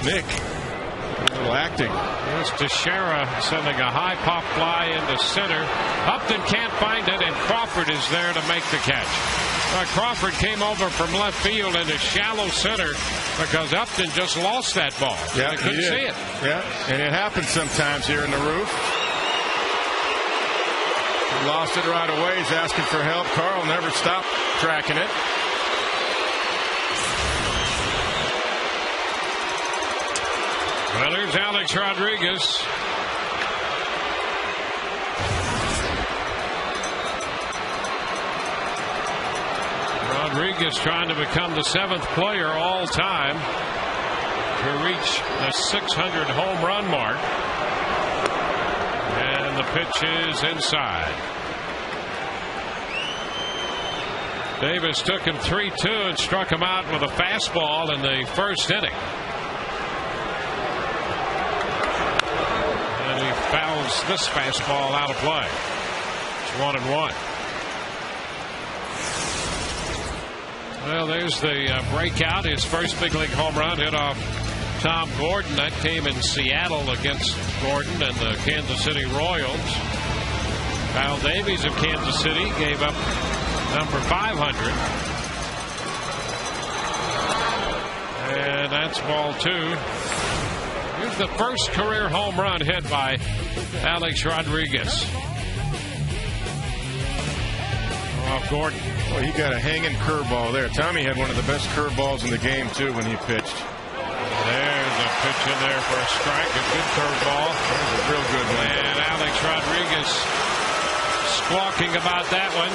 [SPEAKER 2] Nick, a little acting.
[SPEAKER 1] Here's Teixeira sending a high pop fly into center. Upton can't find it, and Crawford is there to make the catch. Crawford came over from left field into shallow center because Upton just lost that ball.
[SPEAKER 2] Yeah,
[SPEAKER 1] I couldn't see it.
[SPEAKER 2] Yeah, and it happens sometimes here in the roof. He lost it right away. He's asking for help. Carl never stopped tracking it.
[SPEAKER 1] Well, there's Alex Rodriguez. Rodriguez trying to become the 7th player all time to reach the 600 home run mark. And the pitch is inside. Davis took him 3-2 and struck him out with a fastball in the first inning. And he fouls this fastball out of play. It's 1-1. Well, there's the breakout. His first big league home run hit off Tom Gordon. That came in Seattle against Gordon and the Kansas City Royals. Kyle Davies of Kansas City gave up number 500. And that's ball 2. Here's the first career home run hit by Alex Rodriguez. Off Gordon.
[SPEAKER 2] Well, he got a hanging curveball there. Tommy had one of the best curveballs in the game, too, when he pitched.
[SPEAKER 1] There's a pitch in there for a strike. A good curveball.
[SPEAKER 2] That was a real good one.
[SPEAKER 1] And Alex Rodriguez squawking about that one.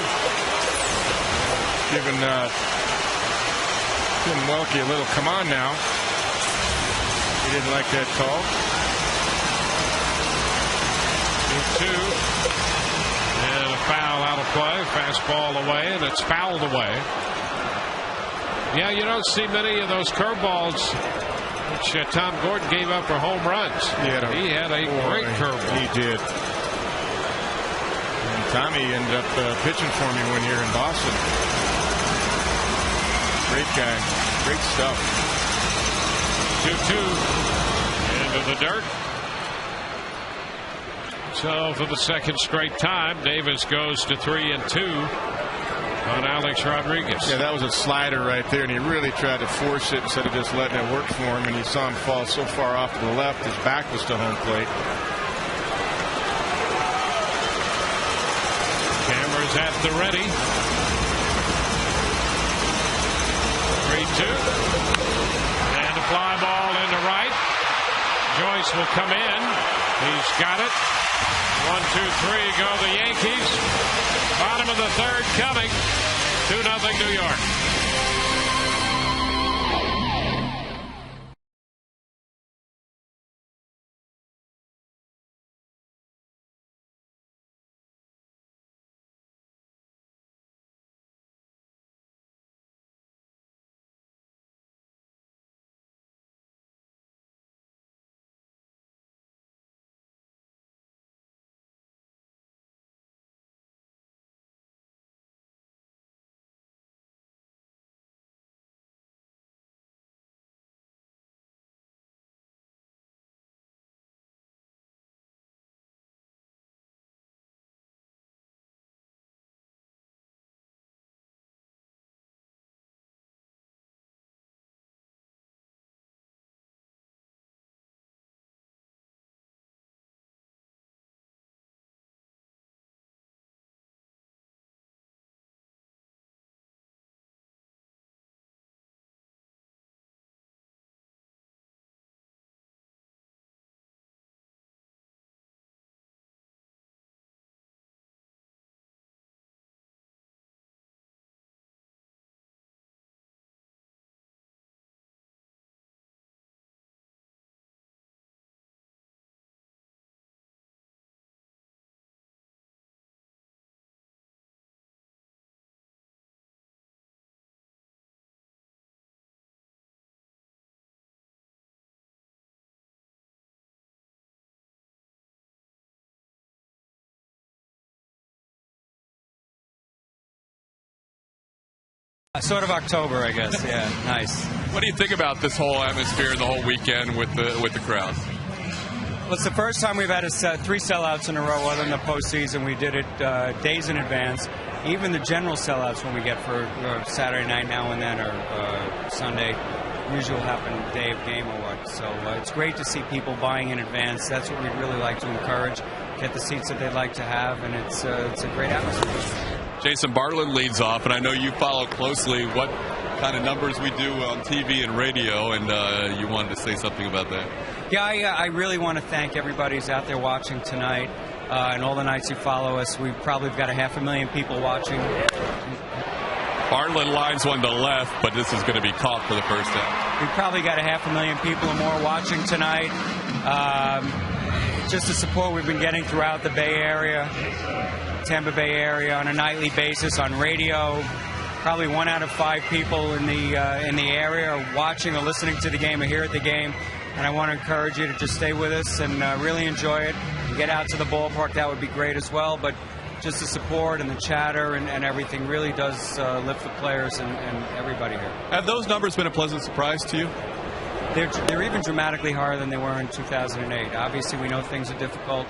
[SPEAKER 2] Giving Tim Welke a little come on now. He didn't like that call.
[SPEAKER 1] 2-2. And a foul out of play. Fastball away, and it's fouled away. Yeah, you don't see many of those curveballs which Tom Gordon gave up for home runs. He had a great curveball.
[SPEAKER 2] He did. And Tommy ended up pitching for me one year in Boston. Great guy. Great stuff.
[SPEAKER 1] 2-2 into the dirt. So for the second straight time, Davis goes to 3-2 on Alex Rodriguez.
[SPEAKER 2] Yeah, that was a slider right there, and he really tried to force it instead of just letting it work for him, and you saw him fall so far off to the left, his back was to home plate.
[SPEAKER 1] Cameras at the ready. 3-2. And a fly ball into right. Joyce will come in. He's got it. 1-2-3 go the Yankees. Bottom of the third coming. 2-0 New York.
[SPEAKER 8] Sort of October, I guess. Yeah, nice.
[SPEAKER 3] What do you think about this whole atmosphere and the whole weekend with the crowds?
[SPEAKER 8] Well, it's the first time we've had 3 sellouts in a row other than the postseason. We did it days in advance. Even the general sellouts when we get for Saturday night now and then or Sunday usually will happen day of game or what. So it's great to see people buying in advance. That's what we'd really like to encourage. Get the seats that they'd like to have, and it's a great atmosphere.
[SPEAKER 3] Jason Bartlett leads off, and I know you follow closely what kind of numbers we do on TV and radio, and you wanted to say something about that.
[SPEAKER 8] Yeah, I really want to thank everybody who's out there watching tonight, and all the nights you follow us. We've probably got 500,000 people watching.
[SPEAKER 3] Bartlett lines one to left, but this is going to be caught for the first time.
[SPEAKER 8] We've probably got 500,000 people or more watching tonight. Just the support we've been getting throughout the Bay Area, Tampa Bay area on a nightly basis on radio. Probably 1 out of 5 people in the area are watching or listening to the game or here at the game. And I want to encourage you to just stay with us and really enjoy it. And get out to the ballpark, that would be great as well. But just the support and the chatter and everything really does lift the players and everybody here.
[SPEAKER 3] Have those numbers been a pleasant surprise to you?
[SPEAKER 8] They're even dramatically higher than they were in 2008. Obviously, we know things are difficult.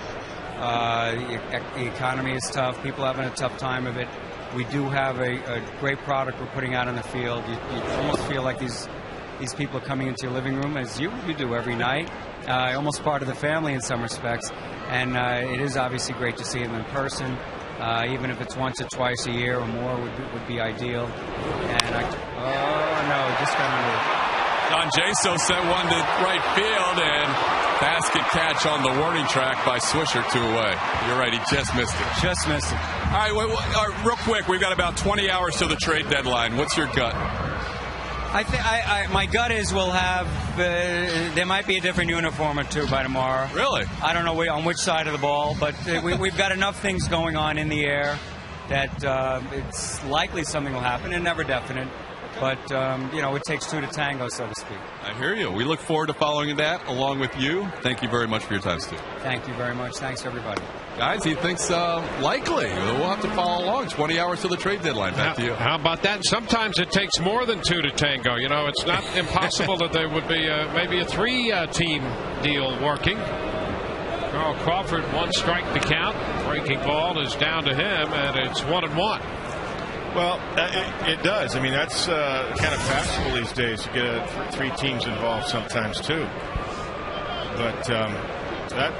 [SPEAKER 8] The economy is tough. People are having a tough time of it. We do have a great product we're putting out on the field. You almost feel like these people are coming into your living room, as you do every night. Almost part of the family in some respects. And it is obviously great to see them in person. Even if it's once or twice a year or more would be ideal. And just got under.
[SPEAKER 3] Don Jaso sent one to right field, and basket catch on the warning track by Swisher, 2 away. You're right, he just missed it.
[SPEAKER 8] Just missed it.
[SPEAKER 3] All right, real quick, we've got about 20 hours to the trade deadline. What's your gut?
[SPEAKER 8] My gut is we'll have there might be a different uniform or 2 by tomorrow.
[SPEAKER 3] Really?
[SPEAKER 8] I don't know on which side of the ball, but we've got enough things going on in the air that it's likely something will happen, and never definite. But, it takes 2 to tango, so to speak.
[SPEAKER 3] I hear you. We look forward to following that along with you. Thank you very much for your time, Stu.
[SPEAKER 8] Thank you very much. Thanks, everybody.
[SPEAKER 3] Guys, he thinks likely. We'll have to follow along. 20 hours to the trade deadline. Back to you.
[SPEAKER 1] How about that? Sometimes it takes more than 2 to tango. It's not impossible that there would be maybe a 3-team deal working. Carl Crawford, 1 strike to count. Breaking ball is down to him, and it's 1-1.
[SPEAKER 2] Well, it does. I mean, that's kind of fashionable these days to get 3 teams involved sometimes, too. But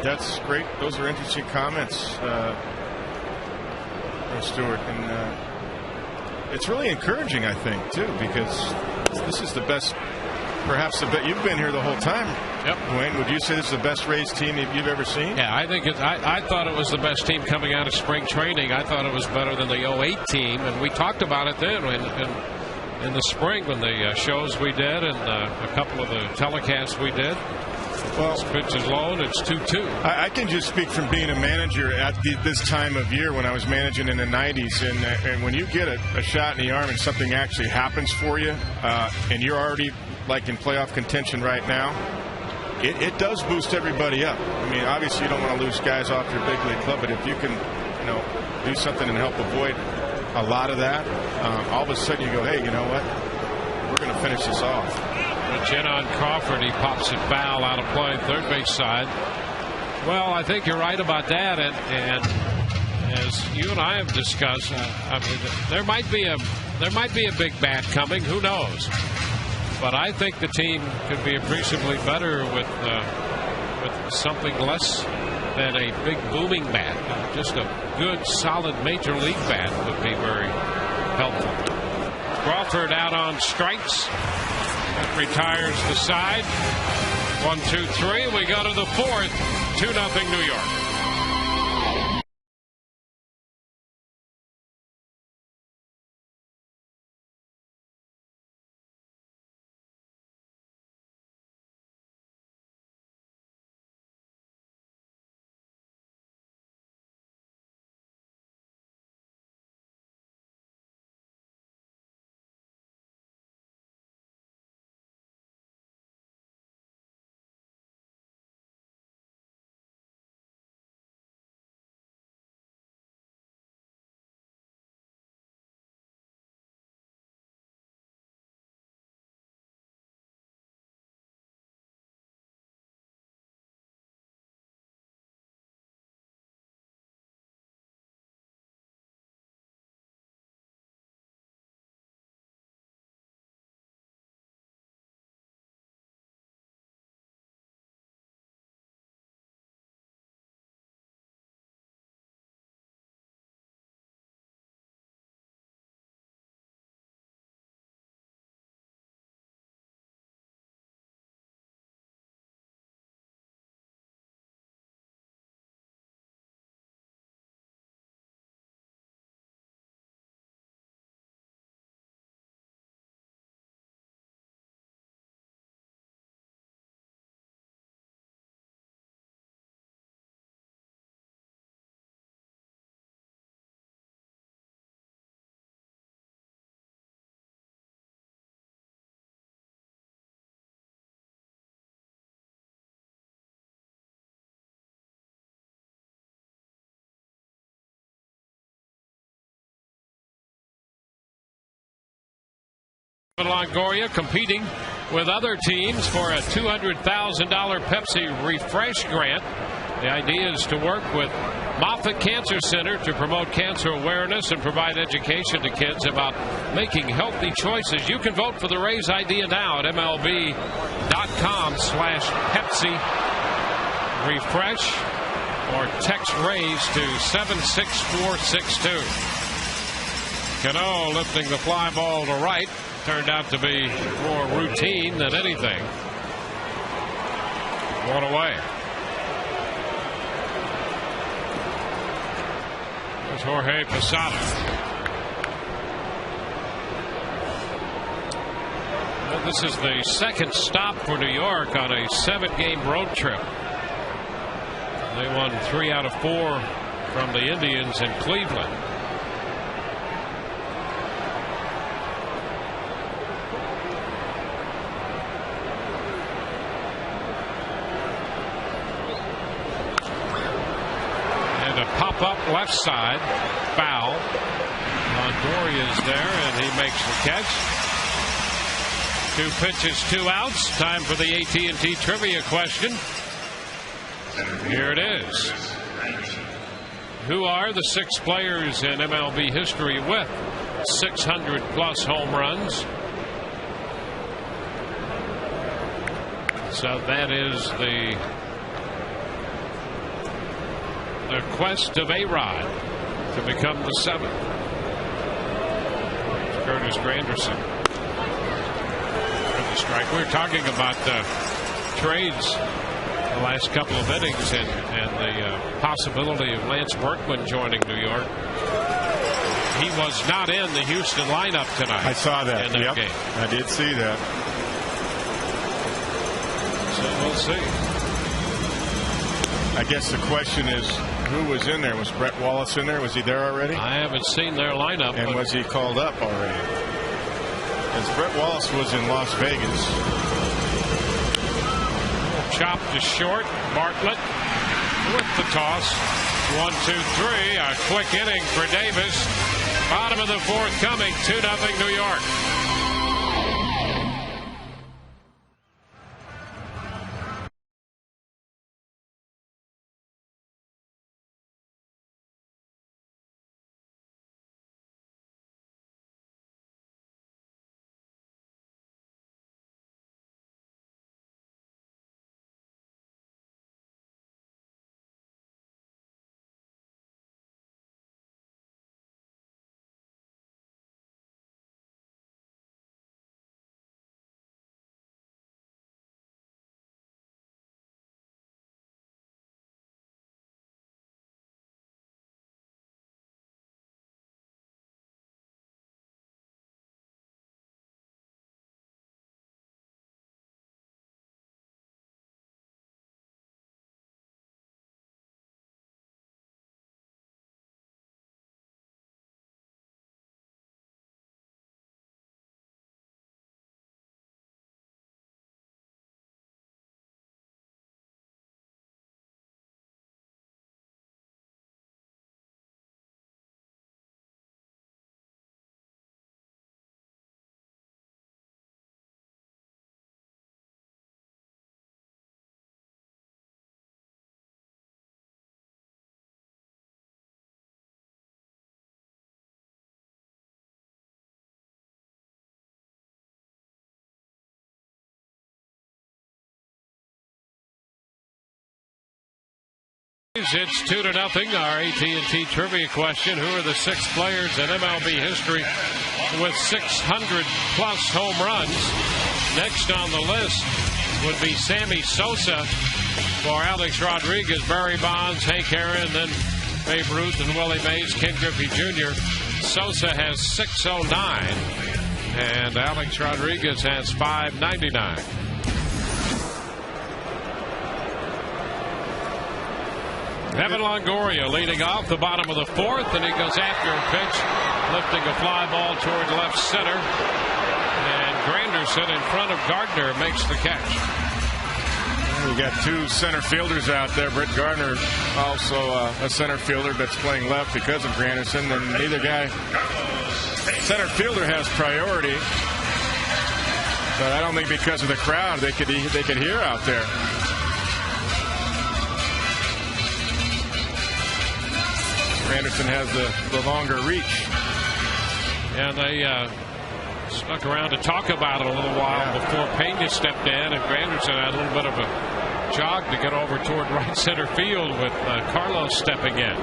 [SPEAKER 2] that's great. Those are interesting comments, Stuart. And it's really encouraging, I think, too, because this is the best perhaps you've been here the whole time.
[SPEAKER 1] Yep.
[SPEAKER 2] Wayne, would you say this is the best Rays team that you've ever seen?
[SPEAKER 1] Yeah, I think I thought it was the best team coming out of spring training. I thought it was better than the 08 team, and we talked about it then in the spring when the shows we did and a couple of the telecasts we did. Well, this pitch is low and it's 2-2.
[SPEAKER 2] I can just speak from being a manager at this time of year when I was managing in the 90s. And when you get a shot in the arm and something actually happens for you, and you're already like in playoff contention right now, it does boost everybody up. I mean, obviously you don't want to lose guys off your big league club, but if you can, do something and help avoid a lot of that, all of a sudden you go, hey, you know what? We're going to finish this off.
[SPEAKER 1] Chin on Crawford. He pops it foul out of play, third base side. Well, I think you're right about that, and as you and I have discussed, I mean, there might be a big bat coming. Who knows? But I think the team could be appreciably better with something less than a big booming bat. Just a good, solid major league bat would be very helpful. Crawford out on strikes. Retires the side. 1-2-3. We go to the fourth. 2-0 New York. Longoria competing with other teams for a $200,000 Pepsi Refresh grant. The idea is to work with Moffitt Cancer Center to promote cancer awareness and provide education to kids about making healthy choices. You can vote for the Rays idea now at MLB.com/Pepsi Refresh or text Rays to 76462. Cano lifting the fly ball to right. Turned out to be more routine than anything. One away. There's Jorge Posada. Well, this is the second stop for New York on a 7-game road trip. They won 3 out of 4 from the Indians in Cleveland. Up left side, foul. Longoria is there, and he makes the catch. 2 pitches, 2 outs. Time for the AT&T trivia question. Here it is. Who are the 6 players in MLB history with 600-plus home runs? So that is the quest of A-Rod to become the 7th. Curtis Granderson for the strike. We were talking about trades the last couple of innings and the possibility of Lance Berkman joining New York. He was not in the Houston lineup tonight.
[SPEAKER 2] I saw that.
[SPEAKER 1] In that game.
[SPEAKER 2] I did see that.
[SPEAKER 1] So we'll see.
[SPEAKER 2] I guess the question is, who was in there? Was Brett Wallace in there? Was he there already?
[SPEAKER 1] I haven't seen their lineup.
[SPEAKER 2] And was he called up already? As Brett Wallace was in Las Vegas.
[SPEAKER 1] Chop to short. Bartlett with the toss. 1, 2, 3. A quick inning for Davis. Bottom of the fourth coming. 2-0 New York. It's 2-0. Our AT&T trivia question: who are the 6 players in MLB history with 600+ home runs? Next on the list would be Sammy Sosa for Alex Rodriguez, Barry Bonds, Hank Aaron, then Babe Ruth and Willie Mays, Ken Griffey Jr. Sosa has 609, and Alex Rodriguez has 599. Evan Longoria leading off the bottom of the fourth, and he goes after a pitch, lifting a fly ball toward left center. And Granderson in front of Gardner makes the catch.
[SPEAKER 2] We got 2 center fielders out there. Brett Gardner, also a center fielder that's playing left because of Granderson, and neither guy. Center fielder has priority, but I don't think because of the crowd they could hear out there. Granderson has the longer reach.
[SPEAKER 1] And they stuck around to talk about it a little while before Pena stepped in, and Granderson had a little bit of a jog to get over toward right center field with Carlos stepping in.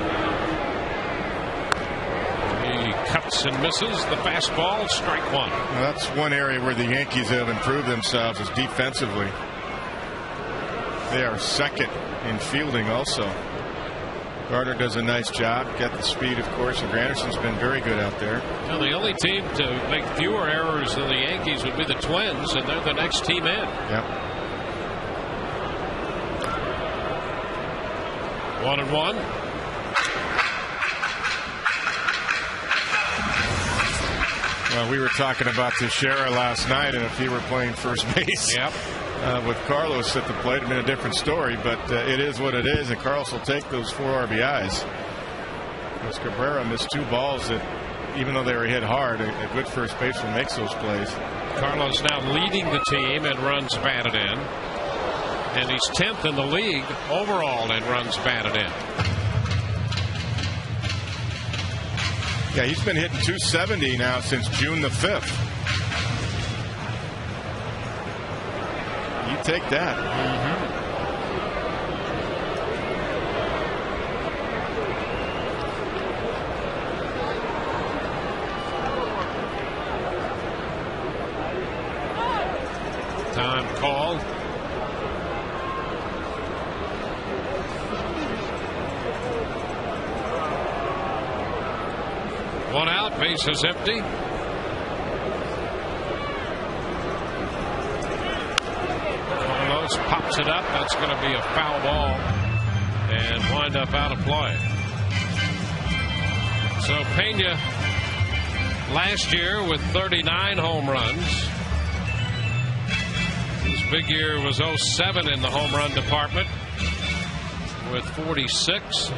[SPEAKER 1] He cuts and misses the fastball, strike one.
[SPEAKER 2] Well, that's one area where the Yankees have improved themselves, is defensively. They are second in fielding also. Gardner does a nice job. Got the speed, of course, and Granderson's been very good out there.
[SPEAKER 1] Now, the only team to make fewer errors than the Yankees would be the Twins, and they're the next team in.
[SPEAKER 2] Yep.
[SPEAKER 1] 1-1.
[SPEAKER 2] Well, we were talking about Teixeira last night, and if he were playing first base.
[SPEAKER 1] Yep.
[SPEAKER 2] With Carlos at the plate, it'd been a different story, but it is what it is, and Carlos will take those 4 RBIs. Because Cabrera missed 2 balls that, even though they were hit hard, a good first baseman makes those plays.
[SPEAKER 1] Carlos now leading the team in runs batted in, and he's 10th in the league overall in runs batted in.
[SPEAKER 2] Yeah, he's been hitting 270 now since June the 5th. You take that.
[SPEAKER 1] called. One out, bases empty. Carlos pops it up. That's going to be a foul ball and wind up out of play. So Pena last year with 39 home runs. His big year was 07 in the home run department with 46.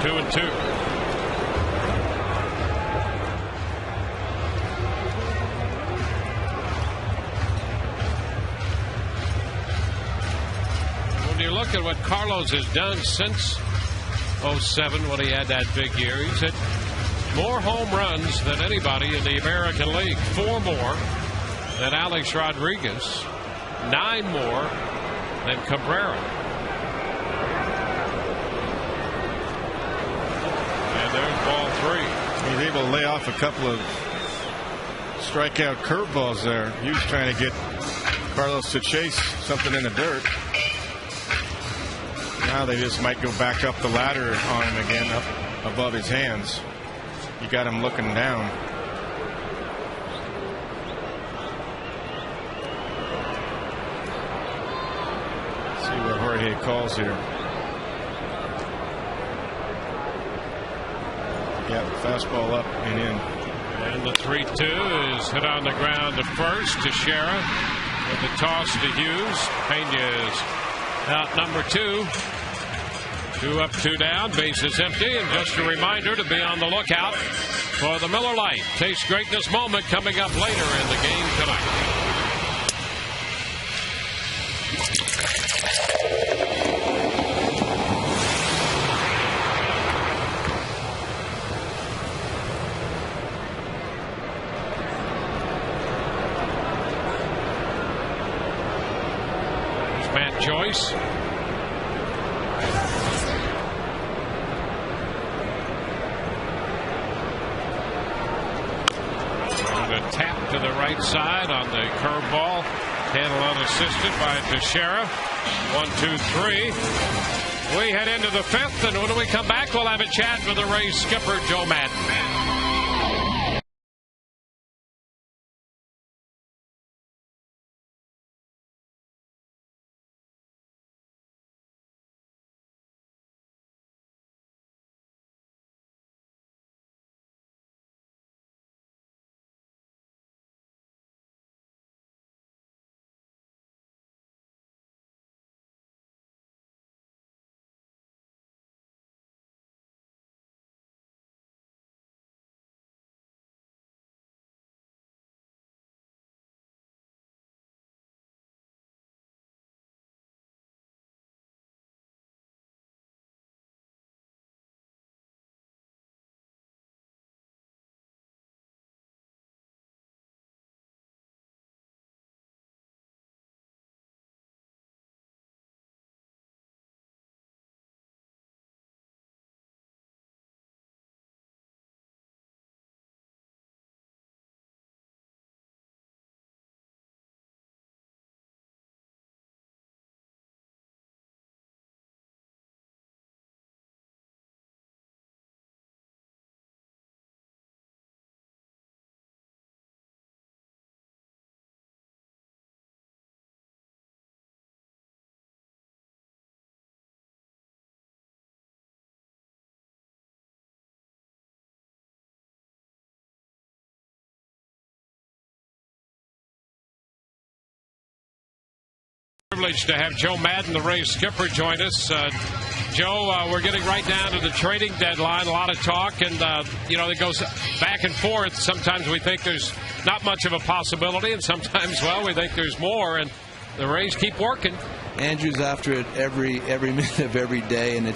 [SPEAKER 1] Two and two. When you look at what Carlos has done since 07 when he had that big year, he's hit more home runs than anybody in the American League. 4 more than Alex Rodriguez. 9 more than Cabrera. There's ball 3.
[SPEAKER 2] He's able to lay off a couple of strikeout curveballs there. He was trying to get Carlos to chase something in the dirt. Now they just might go back up the ladder on him again, up above his hands. You got him looking down. Let's see what Jorge calls here. Yeah, fastball up and in.
[SPEAKER 1] And the 3-2 is hit on the ground to first. Teixeira with the toss to Hughes. Pena is out number 2. 2 up, 2 down. Bases empty. And just a reminder to be on the lookout for the Miller Lite Taste Greatness moment coming up later in the game tonight. Joyce. And a tap to the right side on the curveball. Handle unassisted by Teixeira. 1-2-3. We head into the 5th, and when we come back, we'll have a chat with the Rays skipper, Joe Madden. Privileged to have Joe Madden, the Rays skipper, join us. Joe, we're getting right down to the trading deadline. A lot of talk, and it goes back and forth. Sometimes we think there's not much of a possibility, and sometimes, well, we think there's more, and the Rays keep working.
[SPEAKER 9] Andrew's after it every minute of every day, and it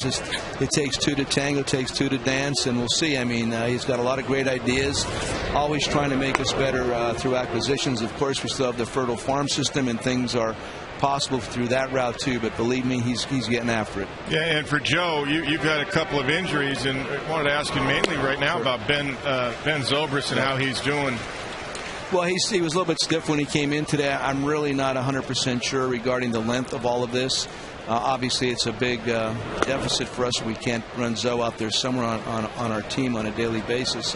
[SPEAKER 9] takes 2 to tango, it takes 2 to dance, and we'll see. I mean, he's got a lot of great ideas, always trying to make us better through acquisitions. Of course, we still have the fertile farm system, and things are possible through that route too. But believe me, he's getting after it.
[SPEAKER 2] Yeah, and for Joe, you've had a couple of injuries, and I wanted to ask you mainly right now about Ben Zobrist and how he's doing.
[SPEAKER 9] Well, he was a little bit stiff when he came in today. I'm really not 100% sure regarding the length of all of this. Obviously, it's a big deficit for us. We can't run Zoe out there somewhere on our team on a daily basis.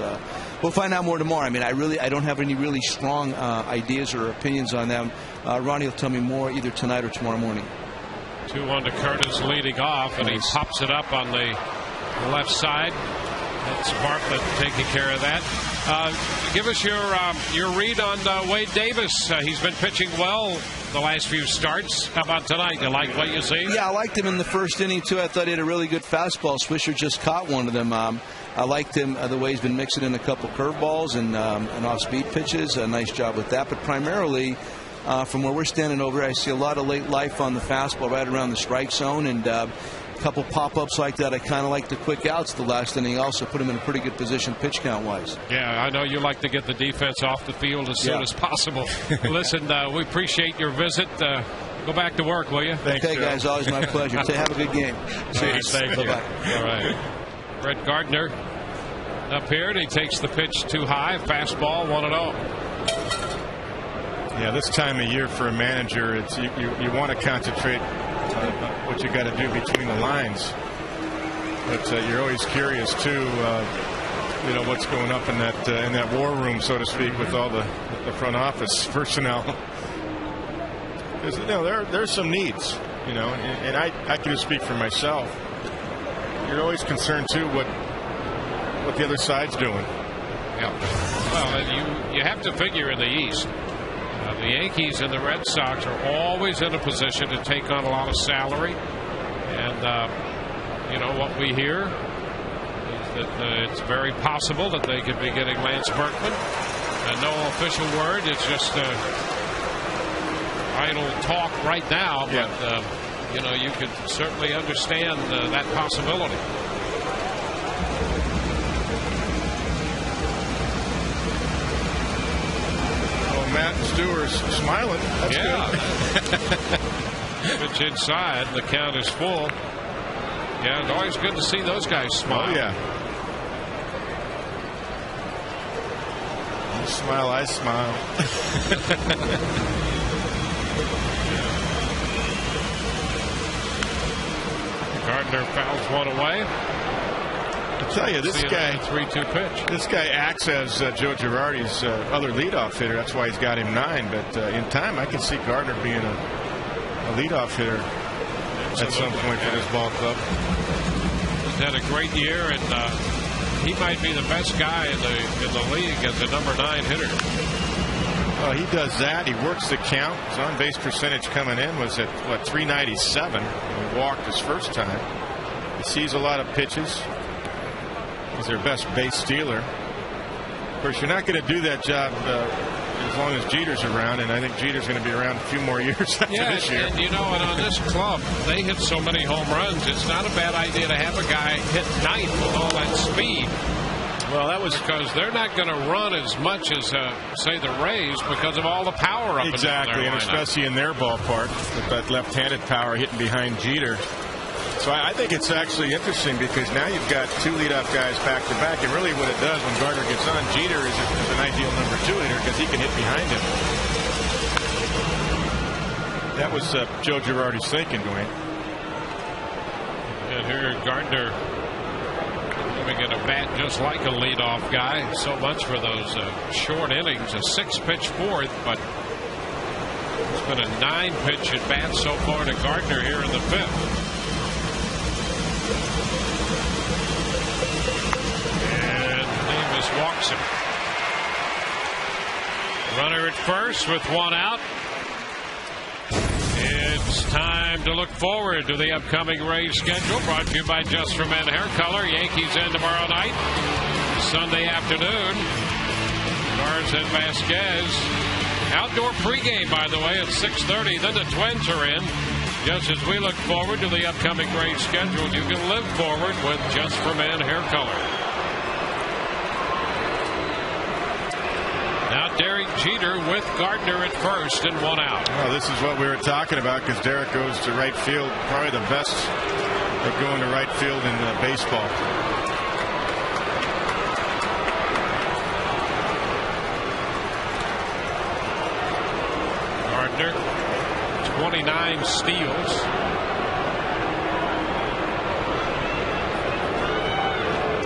[SPEAKER 9] We'll find out more tomorrow. I mean, I don't have any really strong ideas or opinions on them. Ronnie will tell me more either tonight or tomorrow morning.
[SPEAKER 1] 2-1 to Curtis leading off, and he pops it up on the left side. That's Bartlett taking care of that. Give us your read on Wade Davis. He's been pitching well the last few starts. How about tonight? You like what you see?
[SPEAKER 9] Yeah, I liked him in the first inning, too. I thought he had a really good fastball. Swisher just caught one of them. I liked him the way he's been mixing in a couple curveballs and off-speed pitches. A nice job with that. But primarily, from where we're standing over, I see a lot of late life on the fastball right around the strike zone, and a couple pop-ups like that. I kind of like the quick outs the last inning. Also put him in a pretty good position pitch count-wise.
[SPEAKER 1] Yeah, I know you like to get the defense off the field as soon as possible. Listen, we appreciate your visit. Go back to work, will you?
[SPEAKER 9] Thanks, okay, guys. Always my pleasure. Have a good game.
[SPEAKER 1] See you. Thank you. Bye-bye. All right. Brett Gardner up here, and he takes the pitch too high. Fastball, 1-0.
[SPEAKER 2] Yeah, this time of year for a manager, it's you want to concentrate what you got to do between the lines, but you're always curious too. What's going up in that war room, so to speak, with all the front office personnel. Because there's some needs, and I can just speak for myself. You're always concerned too what the other side's doing.
[SPEAKER 1] Yeah. Well, you have to figure in the East. The Yankees and the Red Sox are always in a position to take on a lot of salary. And, what we hear is that it's very possible that they could be getting Lance Berkman. And no official word. It's just idle talk right now. But, you could certainly understand that possibility.
[SPEAKER 2] Matt Stewart's smiling. That's
[SPEAKER 1] good. Pitch inside. The count is full. Yeah, it's always good to see those guys smile.
[SPEAKER 2] Oh, yeah. You smile, I smile.
[SPEAKER 1] Gardner fouls one away.
[SPEAKER 2] I tell you, this guy,
[SPEAKER 1] 3-2 pitch.
[SPEAKER 2] This guy acts as Joe Girardi's other leadoff hitter. That's why he's got him 9. But in time, I can see Gardner being a leadoff hitter at some point for this ball club.
[SPEAKER 1] He's had a great year, and he might be the best guy in the league as a number 9 hitter.
[SPEAKER 2] Well, he does that. He works the count. His on-base percentage coming in was at, 397. He walked his first time. He sees a lot of pitches. He's their best base stealer. Of course, you're not going to do that job as long as Jeter's around, and I think Jeter's going to be around a few more years after this year.
[SPEAKER 1] And on this club, they hit so many home runs, it's not a bad idea to have a guy hit 9th with all that speed. Well, that was because they're not going to run as much as, say, the Rays because of all the power up
[SPEAKER 2] exactly, and especially in their ballpark with that left-handed power hitting behind Jeter. So I think it's actually interesting because now you've got 2 leadoff guys back to back, and really what it does when Gardner gets on, Jeter is an ideal number 2 hitter because he can hit behind him. That was Joe Girardi's thinking, Dwayne.
[SPEAKER 1] And here Gardner giving it a bat just like a leadoff guy. So much for those short innings. A 6-pitch 4th, but it's been a 9-pitch at bat so far to Gardner here in the 5th. Walks him. Runner at first with 1 out. It's time to look forward to the upcoming Rays schedule, brought to you by Just for Men Hair Color. Yankees in tomorrow night, Sunday afternoon. Garza and Vasquez. Outdoor pregame, by the way, at 6:30. Then the Twins are in. Just as we look forward to the upcoming Rays schedule, you can live forward with Just for Men Hair Color. Derek Jeter with Gardner at first and 1 out.
[SPEAKER 2] Well, this is what we were talking about because Derek goes to right field, probably the best at going to right field in baseball.
[SPEAKER 1] Gardner, 29 steals.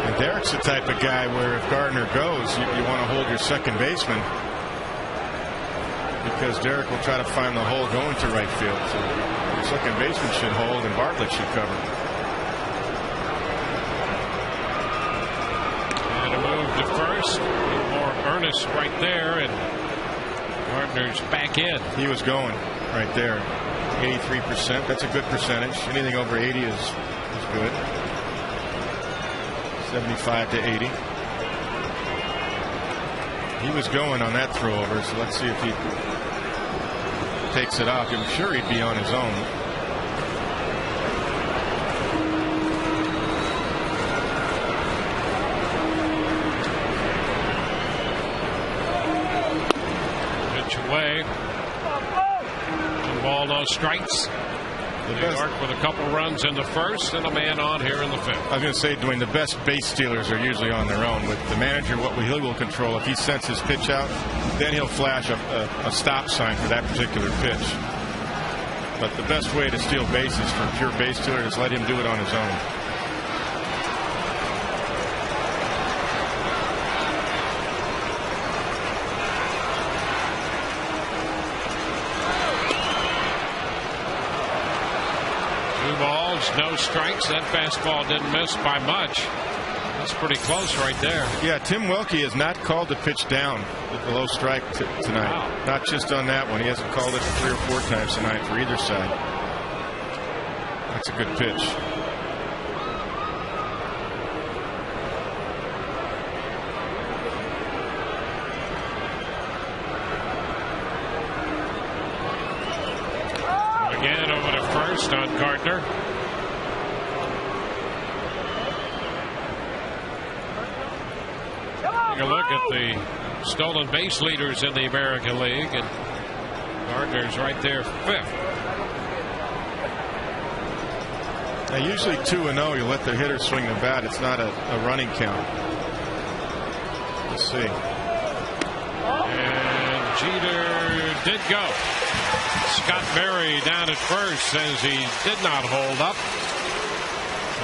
[SPEAKER 2] And Derek's the type of guy where if Gardner goes, you want to hold your second baseman because Derek will try to find the hole going to right field. So your second baseman should hold and Bartlett should cover.
[SPEAKER 1] And a move to first. A little more earnest right there, and Gardner's back in.
[SPEAKER 2] He was going right there. 83%. That's a good percentage. Anything over 80 is good. 75 to 80. He was going on that throw over, so let's see if he takes it off. I'm sure he'd be on his own.
[SPEAKER 1] Pitch away. 1 ball, no strikes. New York with a couple runs in the first and a man on here in the fifth.
[SPEAKER 2] I was going to say, Dwayne, the best base stealers are usually on their own. With the manager, he will control. If he sends his pitch out, then he'll flash a stop sign for that particular pitch. But the best way to steal bases for a pure base stealer is let him do it on his own.
[SPEAKER 1] No strikes. That fastball didn't miss by much. That's pretty close right there.
[SPEAKER 2] Yeah, Tim Wilkie is not called to pitch down with the low strike tonight.
[SPEAKER 1] Wow.
[SPEAKER 2] Not just on that one. He hasn't called it 3 or 4 times tonight for either side. That's a good pitch.
[SPEAKER 1] Again over to first on Gardner. Take a look at the stolen base leaders in the American League, and Gardner's right there, 5th.
[SPEAKER 2] Now, usually 2-0, you let the hitter swing the bat. It's not a running count. Let's see.
[SPEAKER 1] And Jeter did go. Scott Berry down at first says he did not hold up.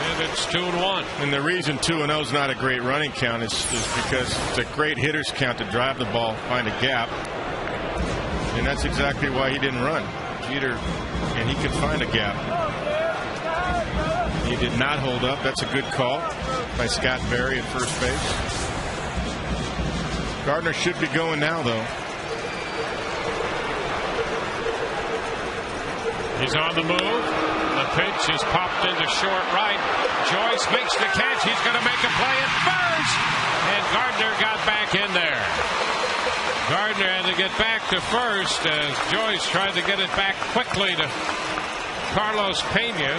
[SPEAKER 1] And it's 2-1.
[SPEAKER 2] And the reason 2-0 is not a great running count is because it's a great hitter's count to drive the ball, find a gap. And that's exactly why he didn't run. Jeter, and he could find a gap. He did not hold up. That's a good call by Scott Berry at first base. Gardner should be going now, though.
[SPEAKER 1] He's on the move. The pitch is popped into short right. Joyce makes the catch. He's going to make a play at first. And Gardner got back in there. Gardner had to get back to first as Joyce tried to get it back quickly to Carlos Pena.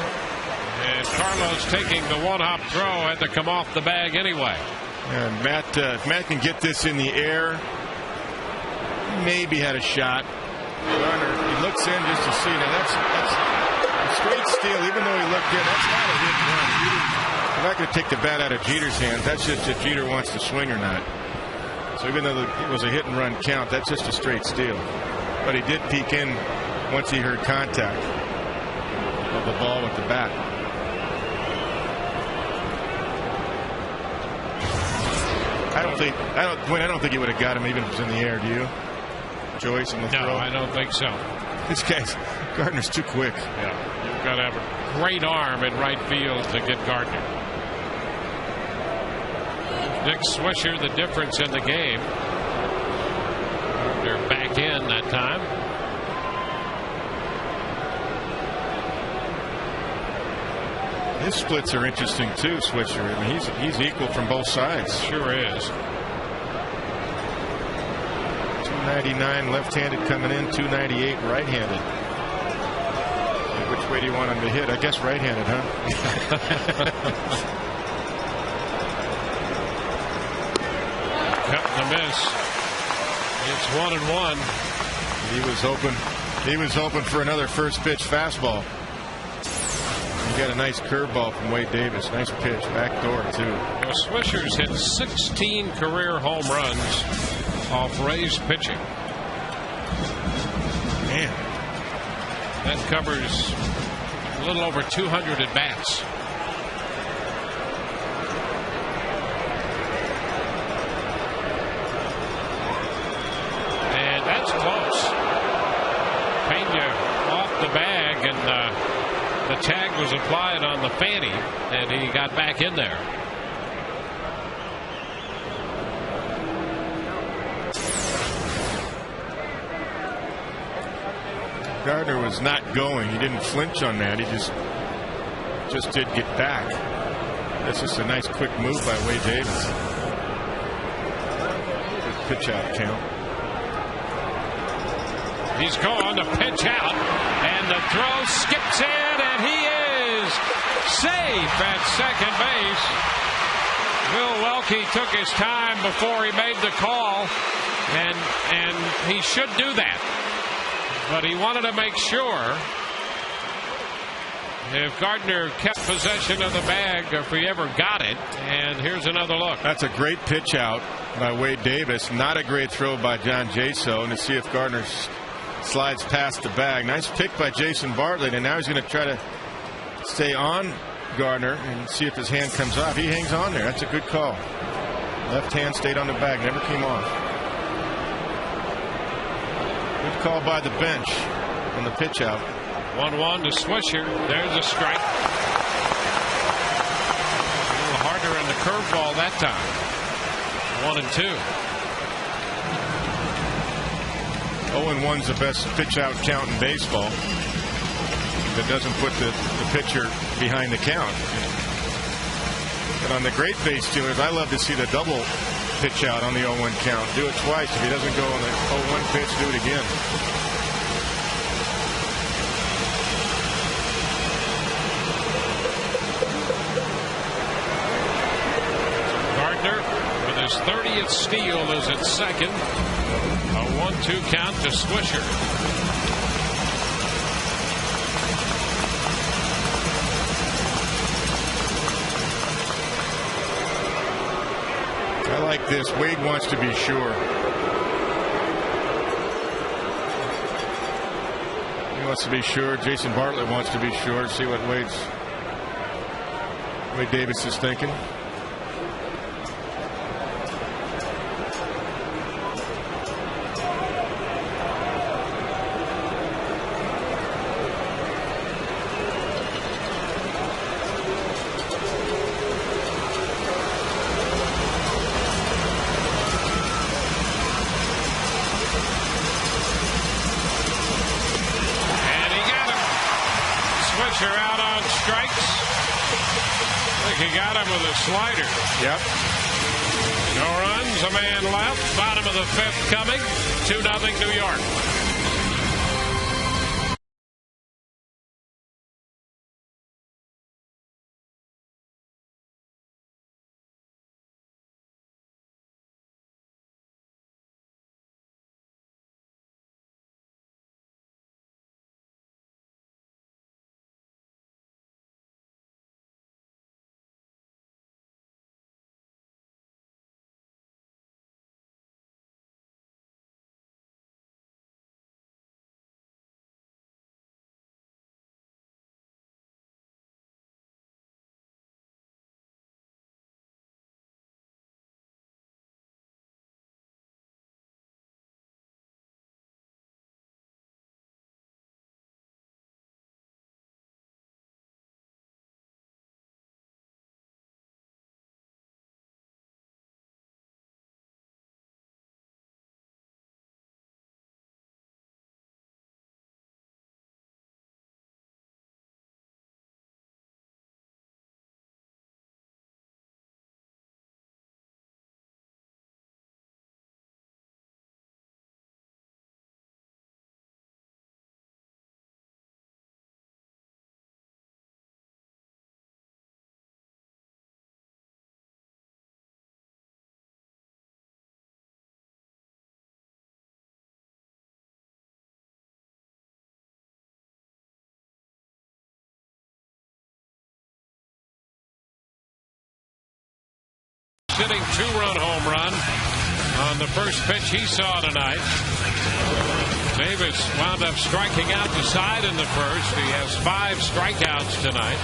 [SPEAKER 1] And Carlos, taking the one-hop throw, had to come off the bag anyway.
[SPEAKER 2] And if Matt can get this in the air, maybe had a shot. Gardner, he looks in just to see. Now that's a straight steal, even though he looked in. That's not a hit and run. I'm not going to take the bat out of Jeter's hands. That's just if Jeter wants to swing or not. So even though it was a hit and run count, that's just a straight steal. But he did peek in once he heard contact of the ball with the bat. I don't think he would have got him even if it was in the air. Do you? Joyce and the throw?
[SPEAKER 1] No, I don't think so.
[SPEAKER 2] This guy's Gardner's too quick.
[SPEAKER 1] Yeah, you've got to have a great arm in right field to get Gardner. Nick Swisher, the difference in the game. Gardner back in that time.
[SPEAKER 2] His splits are interesting too, Swisher. I mean, he's equal from both sides.
[SPEAKER 1] Sure is.
[SPEAKER 2] 299 left-handed coming in, 298 right-handed. Which way do you want him to hit? I guess right-handed, huh?
[SPEAKER 1] Cut and a miss. It's 1-1.
[SPEAKER 2] He was open for another first pitch fastball. He got a nice curveball from Wade Davis. Nice pitch, back door too.
[SPEAKER 1] Well, Swisher's hit 16 career home runs off Rays pitching.
[SPEAKER 2] Man,
[SPEAKER 1] that covers a little over 200 at bats. And that's close. Pena off the bag, and the tag was applied on the fanny, and he got back in there.
[SPEAKER 2] Gardner was not going. He didn't flinch on that. He just did get back. That's just a nice quick move by Wade Davis. Good pitch out count.
[SPEAKER 1] He's going to pitch out, and the throw skips in, and he is safe at second base. Bill Welke took his time before he made the call, and he should do that. But he wanted to make sure if Gardner kept possession of the bag, if he ever got it. And here's another look.
[SPEAKER 2] That's a great pitch out by Wade Davis. Not a great throw by John Jaso. And to see if Gardner slides past the bag. Nice pick by Jason Bartlett. And now he's going to try to stay on Gardner and see if his hand comes off. He hangs on there. That's a good call. Left hand stayed on the bag. Never came off. Good call by the bench on the pitch out.
[SPEAKER 1] 1-1 to Swisher. There's a strike. A little harder in the curveball that time. 1-2.
[SPEAKER 2] 0-1's the best pitch out count in baseball. That doesn't put the pitcher behind the count. But on the great base stealers, I love to see the double pitch out on the 0-1 count. Do it twice. If he doesn't go on the 0-1 pitch, do it again.
[SPEAKER 1] Gardner with his 30th steal is at second. A 1-2 count to Swisher.
[SPEAKER 2] I like this. Wade wants to be sure. He wants to be sure. Jason Bartlett wants to be sure. See what Wade Davis is thinking.
[SPEAKER 1] Out on strikes. I think he got him with a slider.
[SPEAKER 2] Yep.
[SPEAKER 1] No runs, a man left. Bottom of the fifth coming. 2-0 New York. inning 2-run home run on the first pitch he saw tonight. Davis wound up striking out to side in the first. He has 5 strikeouts tonight.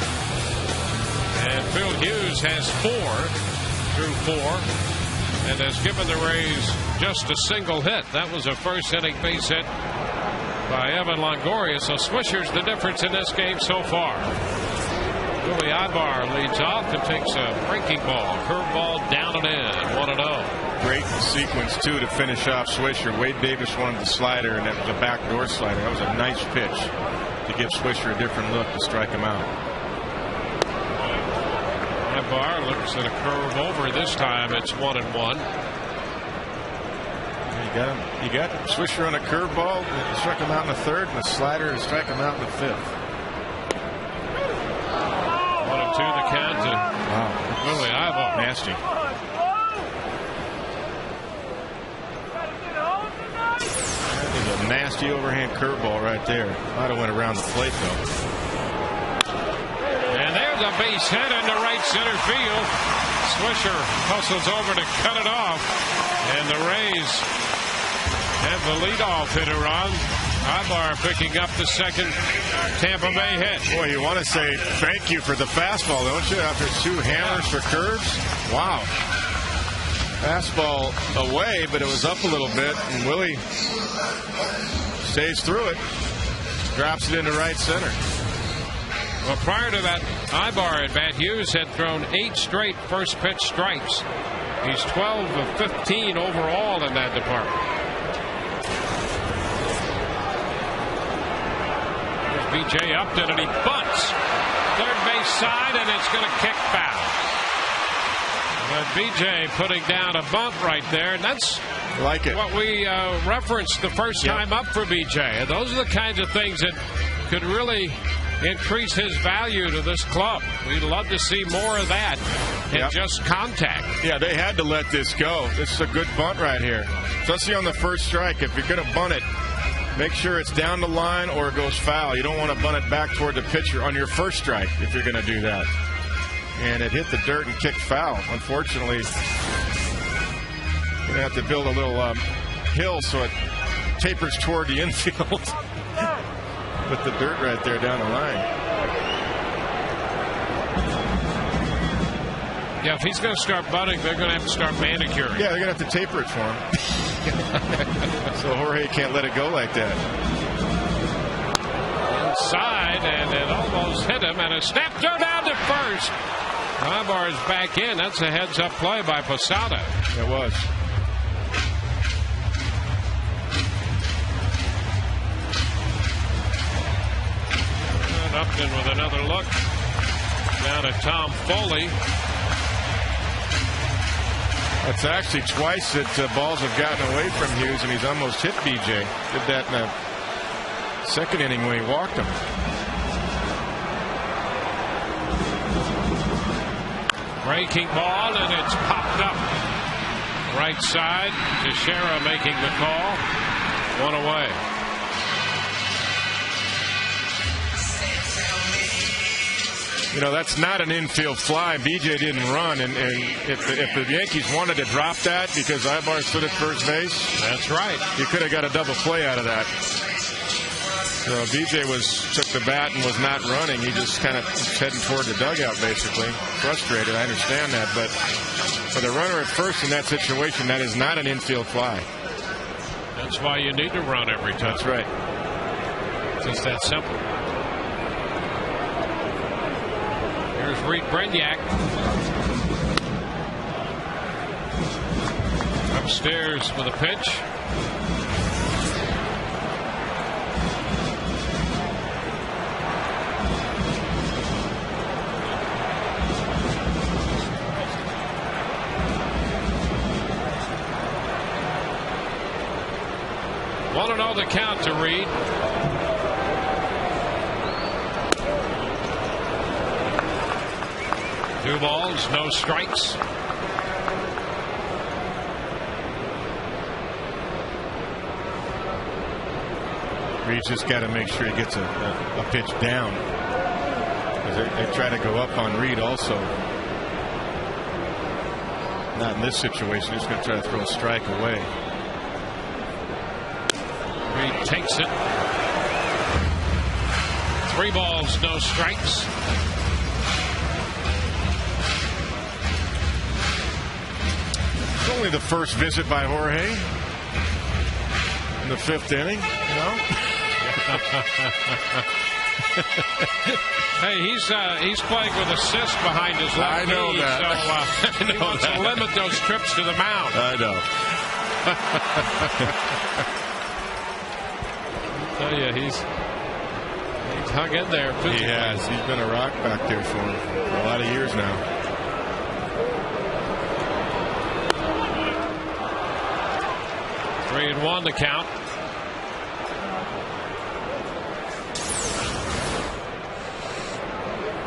[SPEAKER 1] And Phil Hughes has 4 through 4 and has given the Rays just a single hit. That was a first inning base hit by Evan Longoria. So Swisher's the difference in this game so far. Willie Ibar leads off and takes a breaking ball. Curveball down and in. 1-0.
[SPEAKER 2] Great sequence, too, to finish off Swisher. Wade Davis wanted the slider, and that was a backdoor slider. That was a nice pitch to give Swisher a different look to strike him out.
[SPEAKER 1] Ibar looks at a curve over. This time it's 1-1.
[SPEAKER 2] You got Swisher on a curveball. Struck him out in the third, and the slider to strike him out in the fifth.
[SPEAKER 1] 1-2 the count to Willie Ibar.
[SPEAKER 2] Nasty. A nasty overhand curveball right there. Might have went around the plate though.
[SPEAKER 1] And there's a base hit into right center field. Swisher hustles over to cut it off, and the Rays have the leadoff hitter on. Ibar picking up the second Tampa Bay hit.
[SPEAKER 2] Boy, you want to say thank you for the fastball, don't you? After 2 hammers for curves. Wow. Fastball away, but it was up a little bit, and Willie stays through it. Drops it into right center.
[SPEAKER 1] Well, prior to that Ibar at bat, Hughes had thrown 8 straight first pitch strikes. He's 12 of 15 overall in that department. There's B.J. Upton, and he bunts. Third base side, and it's going to kick foul. But B.J. putting down a bunt right there, and that's
[SPEAKER 2] like it.
[SPEAKER 1] What we referenced the first time up for B.J. And those are the kinds of things that could really increase his value to this club. We'd love to see more of that and just contact.
[SPEAKER 2] Yeah, they had to let this go. This is a good bunt right here, especially on the first strike. If you're going to bunt it, make sure it's down the line or it goes foul. You don't want to bunt it back toward the pitcher on your first strike if you're going to do that. And it hit the dirt and kicked foul. Unfortunately, you're going to have to build a little hill so it tapers toward the infield. Put the dirt right there down the line.
[SPEAKER 1] Yeah, if he's going to start bunting, they're going to have to start manicuring.
[SPEAKER 2] Yeah, they're going to have to taper it for him. So Jorge can't let it go like that.
[SPEAKER 1] Inside, and it almost hit him, and a step throw down to first. Ibar is back in. That's a heads-up play by Posada.
[SPEAKER 2] It was.
[SPEAKER 1] Upton with another look. Down to Tom Foley.
[SPEAKER 2] That's actually twice that balls have gotten away from Hughes, and he's almost hit B.J. Did that in the second inning when he walked him.
[SPEAKER 1] Breaking ball, and it's popped up. Right side. Teixeira making the call. 1 away.
[SPEAKER 2] You know, that's not an infield fly. B.J. didn't run, and if the Yankees wanted to drop that because Ibar stood at first base,
[SPEAKER 1] that's right.
[SPEAKER 2] You could have got a double play out of that. So B.J. took the bat and was not running. He just kind of was heading toward the dugout, basically. Frustrated, I understand that, but for the runner at first in that situation, that is not an infield fly.
[SPEAKER 1] That's why you need to run every time.
[SPEAKER 2] That's right.
[SPEAKER 1] It's just that simple. Here's Reed Brignac. Upstairs with a pitch. Want to know the count to Reed. Two balls, no strikes.
[SPEAKER 2] Reed's just got to make sure he gets a pitch down. They try to go up on Reed also. Not in this situation. He's going to try to throw a strike away.
[SPEAKER 1] Reed takes it. 3 balls, no strikes.
[SPEAKER 2] It's only the first visit by Jorge in the 5th inning. No.
[SPEAKER 1] Hey, he's playing with assist behind his left knee.
[SPEAKER 2] I know that.
[SPEAKER 1] So he wants to limit those trips to the mound.
[SPEAKER 2] I know.
[SPEAKER 1] I tell you, he's hung in there physically.
[SPEAKER 2] He has. He's been a rock back there for a lot of years now.
[SPEAKER 1] Three and one the count.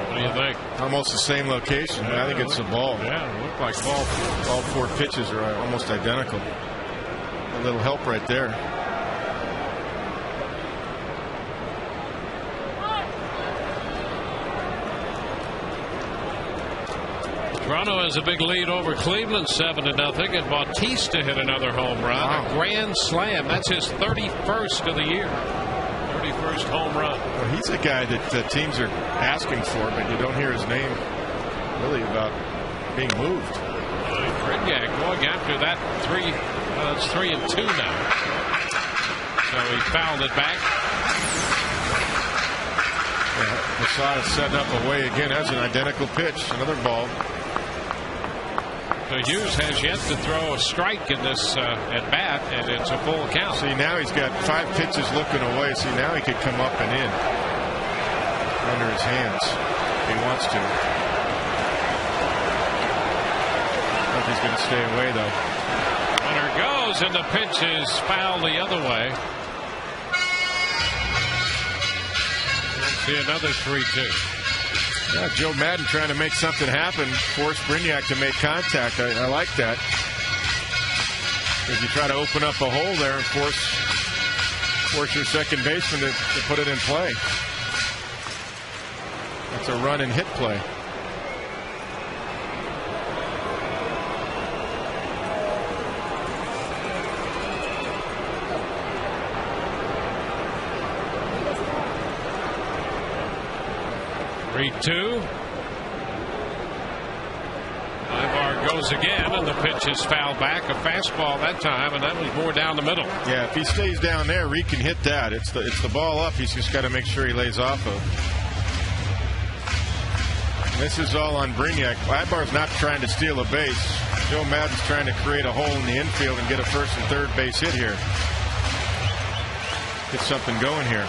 [SPEAKER 1] What do you think?
[SPEAKER 2] Almost the same location. I think it's a ball.
[SPEAKER 1] Yeah, it looked like ball.
[SPEAKER 2] All 4 pitches are almost identical. A little help right there.
[SPEAKER 1] Toronto has a big lead over Cleveland, 7-0, and Bautista hit another home run.
[SPEAKER 2] Wow.
[SPEAKER 1] A grand slam. That's his 31st of the year. 31st home run.
[SPEAKER 2] Well, he's a guy that teams are asking for, but you don't hear his name really about being moved.
[SPEAKER 1] Brignac going after that 3. It's 3-2 now. So he fouled it back.
[SPEAKER 2] Posada setting up away again. That's an identical pitch. Another ball.
[SPEAKER 1] So Hughes has yet to throw a strike in this at bat, and it's a full count.
[SPEAKER 2] See, now he's got 5 pitches looking away. See, now he could come up and in under his hands if he wants to. I don't know if he's going to stay away, though.
[SPEAKER 1] Runner goes, and the pitch is fouled the other way. Let's see another 3-2.
[SPEAKER 2] Yeah, Joe Madden trying to make something happen, force Brignac to make contact. I like that. If you try to open up a hole there and force your second baseman to put it in play. That's a run and hit play.
[SPEAKER 1] Two. Ibar goes again, and the pitch is fouled back. A fastball that time, and that was more down the middle.
[SPEAKER 2] Yeah, if he stays down there, Reed can hit that. It's the ball up. He's just got to make sure he lays off of. This is all on Brignac. Ibar's not trying to steal a base. Joe Madden's trying to create a hole in the infield and get a first and third base hit here. Get something going here.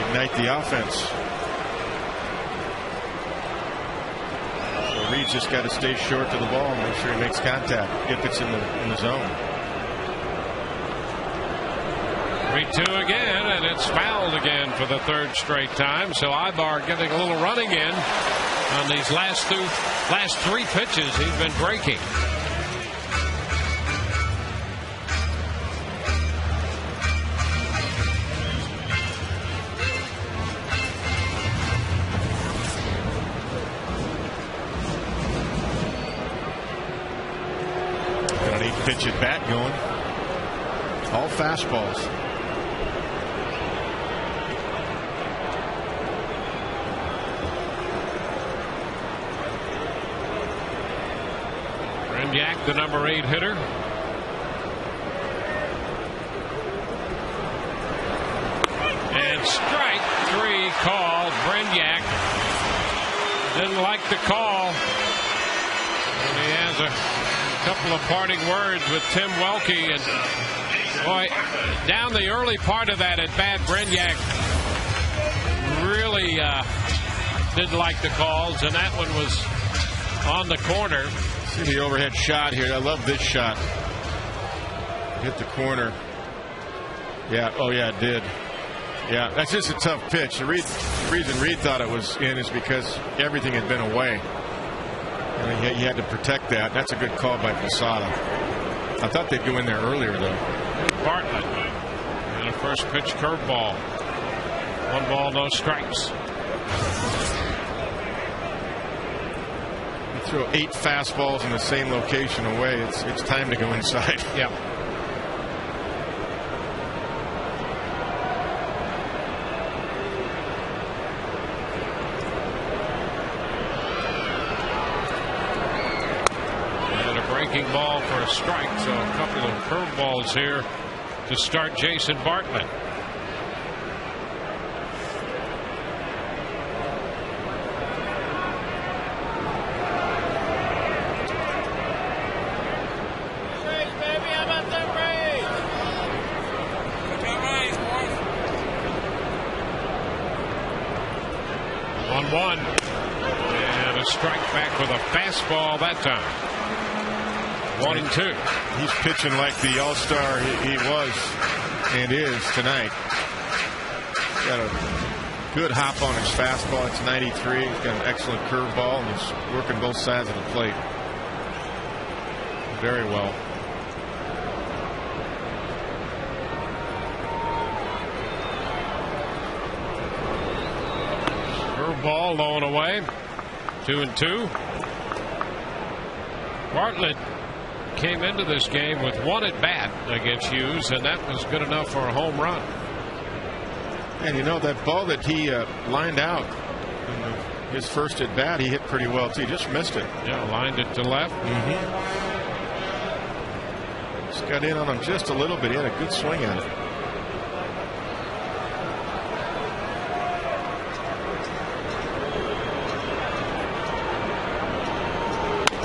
[SPEAKER 2] Ignite the offense. Reed's just got to stay short to the ball and make sure he makes contact if it's in the zone.
[SPEAKER 1] 3-2 again, and it's fouled again for the 3rd straight time. So Ibar getting a little running in on these last 3 pitches he's been breaking.
[SPEAKER 2] Pitch at bat going. All fastballs.
[SPEAKER 1] Brignac, the number 8 hitter. And strike 3 called. Brignac didn't like the call. And he has a couple of parting words with Tim Welke, and boy, down the early part of that at bat, Brignac really didn't like the calls, and that one was on the corner.
[SPEAKER 2] See the overhead shot here. I love this shot. Hit the corner. Yeah. Oh yeah, it did. Yeah, that's just a tough pitch. The reason Reed thought it was in is because everything had been away. And he had to protect that. That's a good call by Posada. I thought they'd go in there earlier, though.
[SPEAKER 1] Bartlett. And a first pitch curveball. 1 ball, no strikes.
[SPEAKER 2] He throw 8 fastballs in the same location away, it's time to go inside.
[SPEAKER 1] Yeah. And a breaking ball for a strike, so a couple of curveballs here to start Jason Bartlett. One and a strike back with a fastball that time. 1-2.
[SPEAKER 2] He's pitching like the all-star he was and is tonight. Got a good hop on his fastball. It's 93. He's got an excellent curveball, and he's working both sides of the plate very well.
[SPEAKER 1] Ball low and away. 2-2. Bartlett came into this game with 1 at bat against Hughes, and that was good enough for a home run.
[SPEAKER 2] And you know, that ball that he lined out in his first at bat, he hit pretty well too. He just missed it.
[SPEAKER 1] Yeah, lined it to left.
[SPEAKER 2] Just got in on him just a little bit. He had a good swing at it.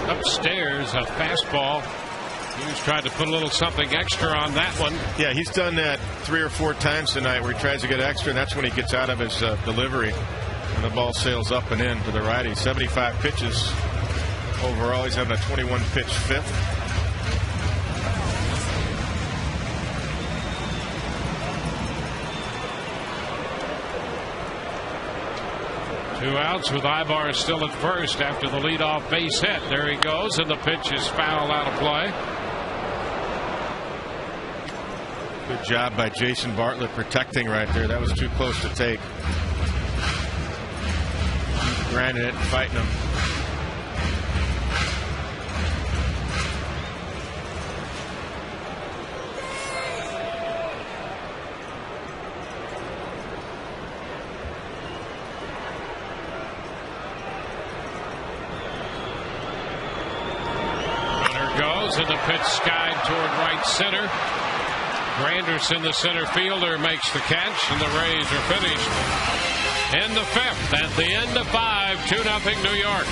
[SPEAKER 1] Upstairs, a fastball. Hughes tried to put a little something extra on that one.
[SPEAKER 2] Yeah, he's done that 3 or 4 times tonight where he tries to get extra, and that's when he gets out of his delivery. And the ball sails up and in to the righty. 75 pitches overall. He's having a 21-pitch 5th.
[SPEAKER 1] Two outs with Ibar still at first after the leadoff base hit. There he goes, and the pitch is foul out of play.
[SPEAKER 2] Good job by Jason Bartlett protecting right there. That was too close to take. Grinding it and fighting him.
[SPEAKER 1] And the pitch skied toward right center. Granderson, the center fielder, makes the catch, and the Rays are finished in the 5th at the end of 5, 2-0 New York.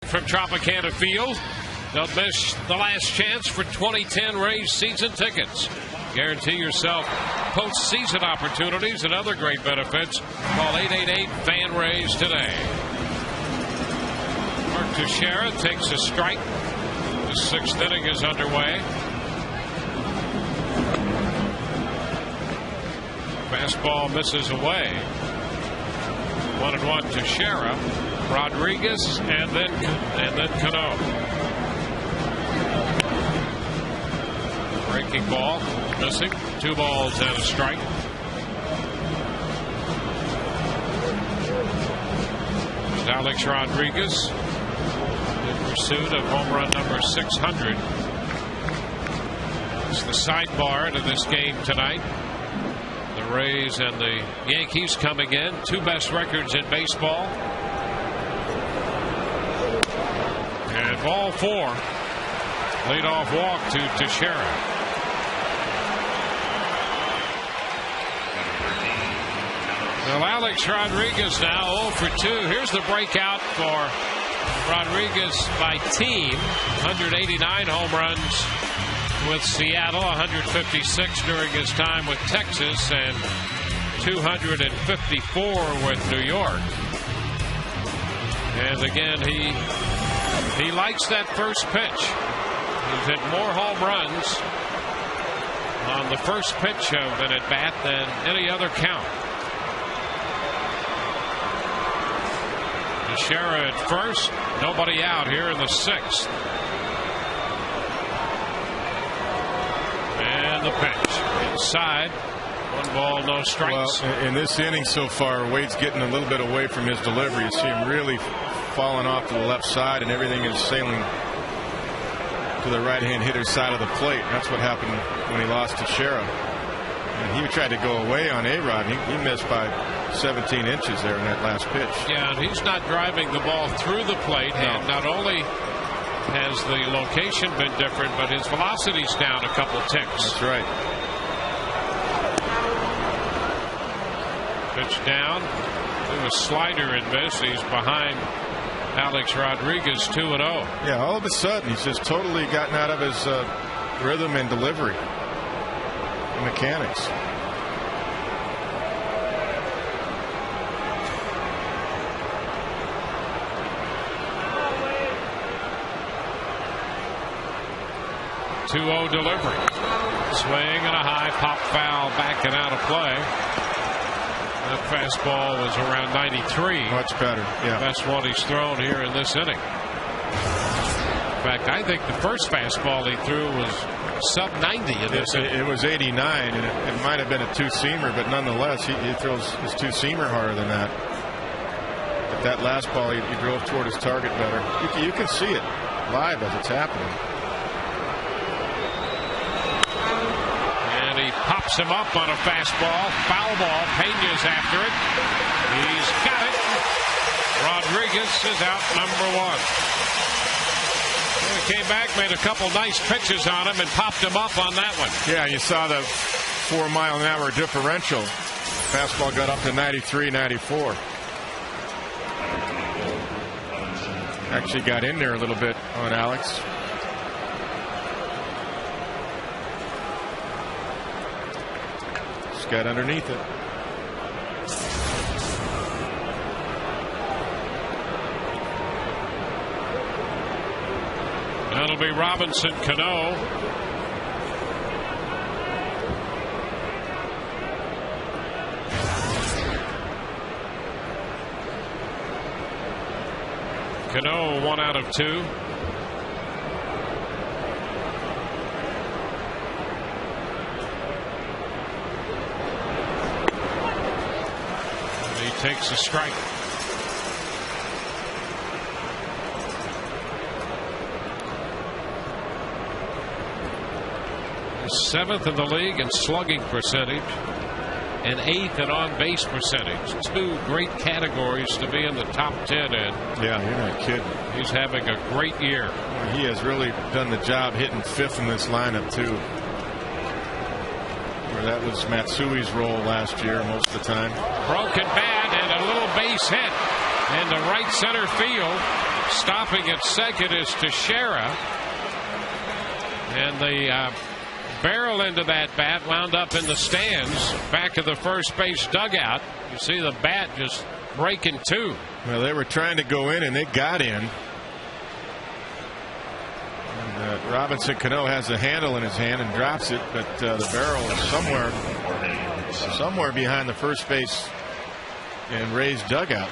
[SPEAKER 1] From Tropicana Field, they'll miss the last chance for 2010 Rays season tickets. Guarantee yourself postseason opportunities and other great benefits. Call 888-FAN-RAISE today. Mark Teixeira takes a strike. The 6th inning is underway. Fastball misses away. 1-1 Teixeira, Rodriguez, and then Cano. Breaking ball missing. 2 balls and a strike. Alex Rodriguez in pursuit of home run number 600. It's the sidebar to this game tonight. The Rays and the Yankees coming in. 2 best records in baseball. And ball 4. Leadoff walk to Teixeira. Well, Alex Rodriguez now 0 for 2. Here's the breakout for Rodriguez by team. 189 home runs with Seattle, 156 during his time with Texas, and 254 with New York. And again, he likes that first pitch. He's hit more home runs on the first pitch of an at-bat than any other count. Teixeira at first, nobody out here in the 6th. And the pitch inside. 1 ball, no strikes.
[SPEAKER 2] Well, in this inning so far, Wade's getting a little bit away from his delivery. You see him really falling off to the left side, and everything is sailing to the right-hand hitter's side of the plate. That's what happened when he lost to Teixeira. And he tried to go away on A-Rod. He missed by 17 inches there in that last pitch.
[SPEAKER 1] Yeah, and he's not driving the ball through the plate. No. And not only has the location been different, but his velocity's down a couple ticks.
[SPEAKER 2] That's right.
[SPEAKER 1] Pitch down. It was slider and miss. He's behind Alex Rodriguez 2-0.
[SPEAKER 2] Yeah, all of a sudden he's just totally gotten out of his rhythm and delivery and mechanics.
[SPEAKER 1] Delivery. Swing and a high pop foul back and out of play. That fastball was around 93.
[SPEAKER 2] Much better. Yeah.
[SPEAKER 1] Best one he's thrown here in this inning. In fact, I think the first fastball he threw was sub 90 in this inning.
[SPEAKER 2] It was 89, and it might have been a 2-seamer, but nonetheless, he throws his 2-seamer harder than that. But that last ball, he drove toward his target better. You can see it live as it's happening.
[SPEAKER 1] He pops him up on a fastball. Foul ball. Pena's after it. He's got it. Rodriguez is out number 1. He came back, made a couple nice pitches on him, and popped him up on that one.
[SPEAKER 2] Yeah, you saw the 4-mile-an-hour differential. Fastball got up to 93, 94. Actually got in there a little bit on Alex. Got underneath it.
[SPEAKER 1] That'll be Robinson Cano. Cano 1 out of 2. Takes a strike. He's 7th in the league in slugging percentage and 8th in on-base percentage. 2 great categories to be in the top 10 in.
[SPEAKER 2] Yeah, you're not kidding.
[SPEAKER 1] He's having a great year.
[SPEAKER 2] He has really done the job hitting 5th in this lineup too. That was Matsui's role last year most of the time.
[SPEAKER 1] Broken bat and a little base hit into right center field. Stopping at second is Teixeira. And the barrel into that bat, wound up in the stands, back of the first base dugout. You see the bat just break in two.
[SPEAKER 2] Well, they were trying to go in, and they got in. And, Robinson Cano has the handle in his hand and drops it, but the barrel is somewhere behind the first base and Ray's dugout.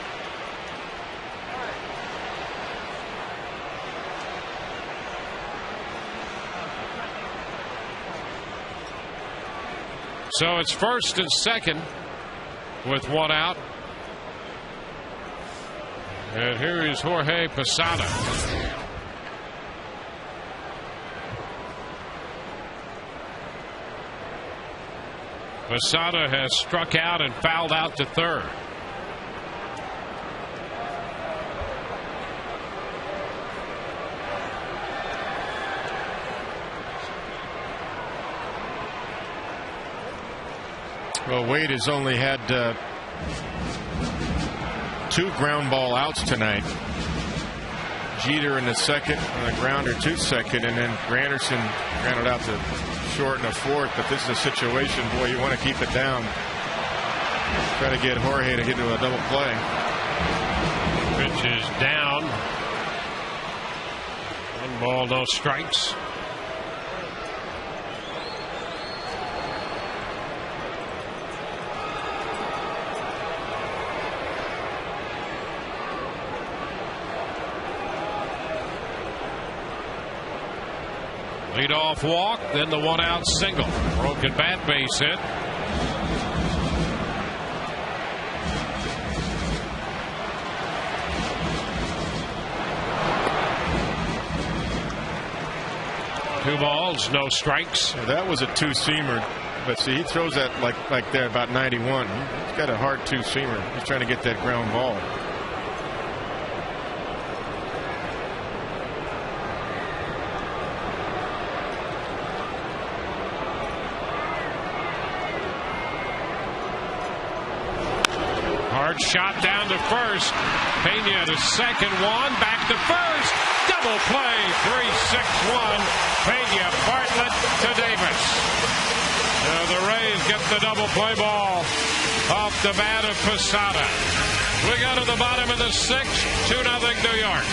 [SPEAKER 1] So it's first and second with one out. And here is Jorge Posada. Posada has struck out and fouled out to third.
[SPEAKER 2] Well, Wade has only had 2 ground ball outs tonight. Jeter in the second, on the grounder to second, and then Granderson grounded out to short in the fourth. But this is a situation, boy, you want to keep it down. Try to get Jorge to get into a double play.
[SPEAKER 1] Pitch is down. 1 ball, no strikes. Leadoff walk, then the 1-out single. Broken bat base hit. Two balls, no strikes.
[SPEAKER 2] Well, that was a two-seamer, but see, he throws that like there about 91. He's got a hard two-seamer. He's trying to get that ground ball.
[SPEAKER 1] Hard shot down to first. Pena to second, one back to first. Double play, 3-6-1. Pena, Bartlett to Davis. The Rays get the double play ball off the bat of Posada. We go to the bottom of the 6th, 2-0 New York.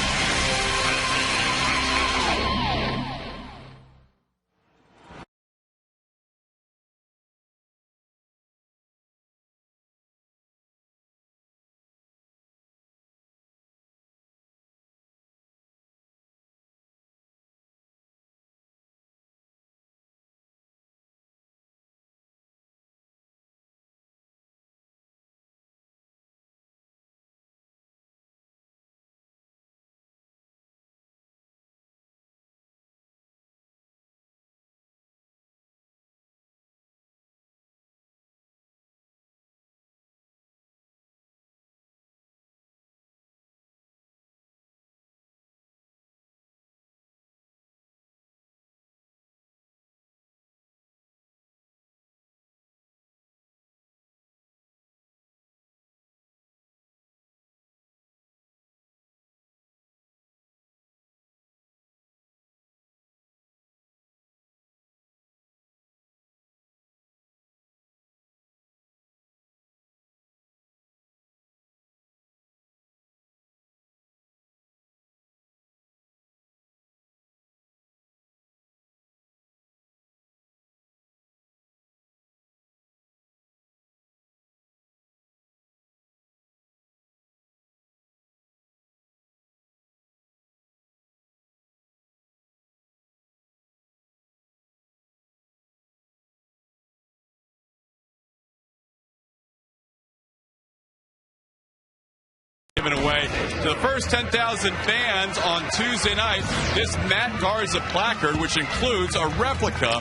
[SPEAKER 3] Given away to the first 10,000 fans on Tuesday night, this Matt Garza placard, which includes a replica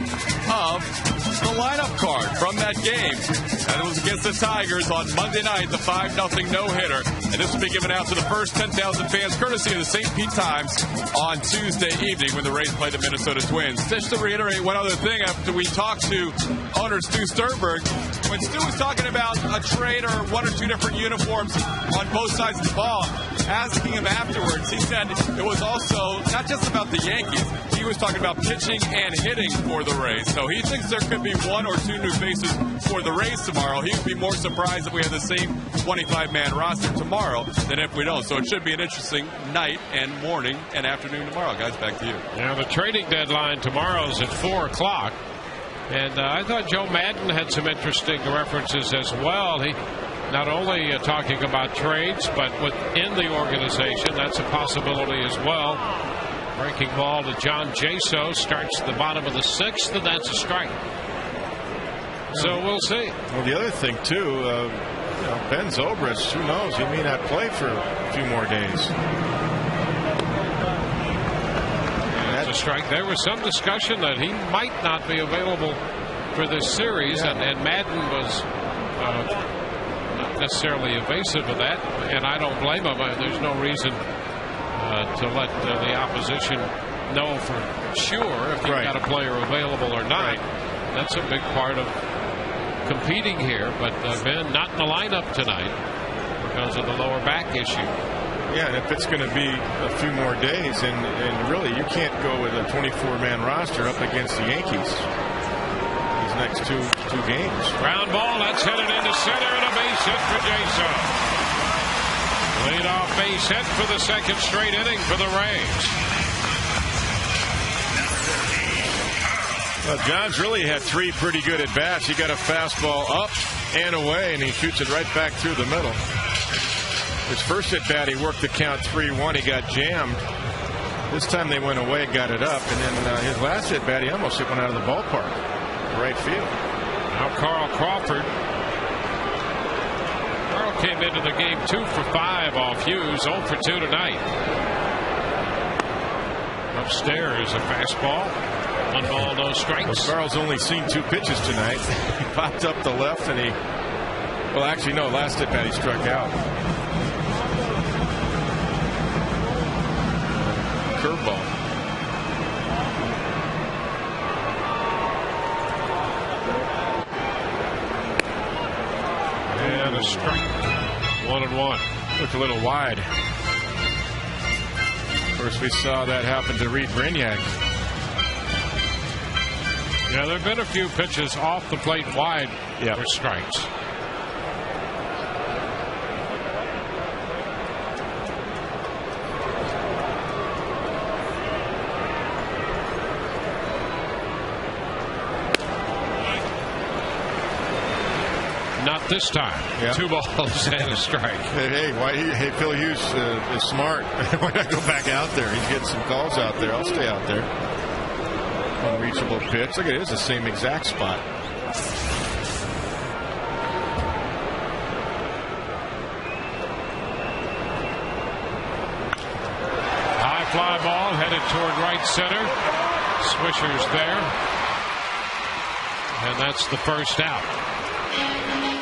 [SPEAKER 3] of the lineup card from that game. And it was against the Tigers on Monday night, the 5-0 no-hitter. And this will be given out to the first 10,000 fans, courtesy of the St. Pete Times, on Tuesday evening when the Rays play the Minnesota Twins. Just to reiterate one other thing, after we talked to owner Stu Sternberg, when Stu was talking about a trade or 1 or 2 different uniforms on both sides of the ball, asking him afterwards, he said it was also not just about the Yankees. He was talking about pitching and hitting for the Rays. So he thinks there could be 1 or 2 new faces for the Rays tomorrow. He would be more surprised if we had the same 25-man roster tomorrow than if we don't. So it should be an interesting night and morning and afternoon tomorrow. Guys, back to you.
[SPEAKER 1] Now, the trading deadline tomorrow is at 4 o'clock. And I thought Joe Madden had some interesting references as well. He not only talking about trades, but within the organization, that's a possibility as well. Breaking ball to John Jaso, starts the bottom of the 6th, and that's a strike. So we'll see.
[SPEAKER 2] Well, the other thing, too, Ben Zobrist, who knows, he may not play for a few more days.
[SPEAKER 1] That's a strike. There was some discussion that he might not be available for this series, and Madden was not necessarily evasive of that, and I don't blame him. There's no reason to let the opposition know for sure if you've got a player available or not. That's a big part of competing here, but Ben not in the lineup tonight because of the lower back issue.
[SPEAKER 2] Yeah, and if it's going to be a few more days, and really you can't go with a 24-man roster up against the Yankees these next two games.
[SPEAKER 1] Ground ball, that's headed into center, and a base hit for Jason. Lead-off base hit for the 2nd straight inning for the Rays.
[SPEAKER 2] Well, John's really had 3 pretty good at-bats. He got a fastball up and away, and he shoots it right back through the middle. His first at-bat, he worked the count 3-1. He got jammed. This time they went away, got it up, and then his last at-bat, he almost hit one out of the ballpark. Right field.
[SPEAKER 1] Now Carl Crawford. Carl came into the game 2 for 5 off Hughes, 0 for 2 tonight. Upstairs, a fastball. 1 ball, no strikes.
[SPEAKER 2] Well, Carl's only seen 2 pitches tonight. He popped up the left, and well, actually, no, last at bat he struck out. Curveball.
[SPEAKER 1] And a strike. 1-1.
[SPEAKER 2] Looked a little wide. Of course, we saw that happen to Reed Brignac.
[SPEAKER 1] Yeah, there have been a few pitches off the plate wide for strikes. Not this time. 2 balls and a strike.
[SPEAKER 2] Hey, Phil Hughes is smart. Why not go back out there? He's getting some calls out there. I'll stay out there. Unreachable pitch. Look at it. It's the same exact spot.
[SPEAKER 1] High fly ball headed toward right center. Swisher's there. And that's the first out.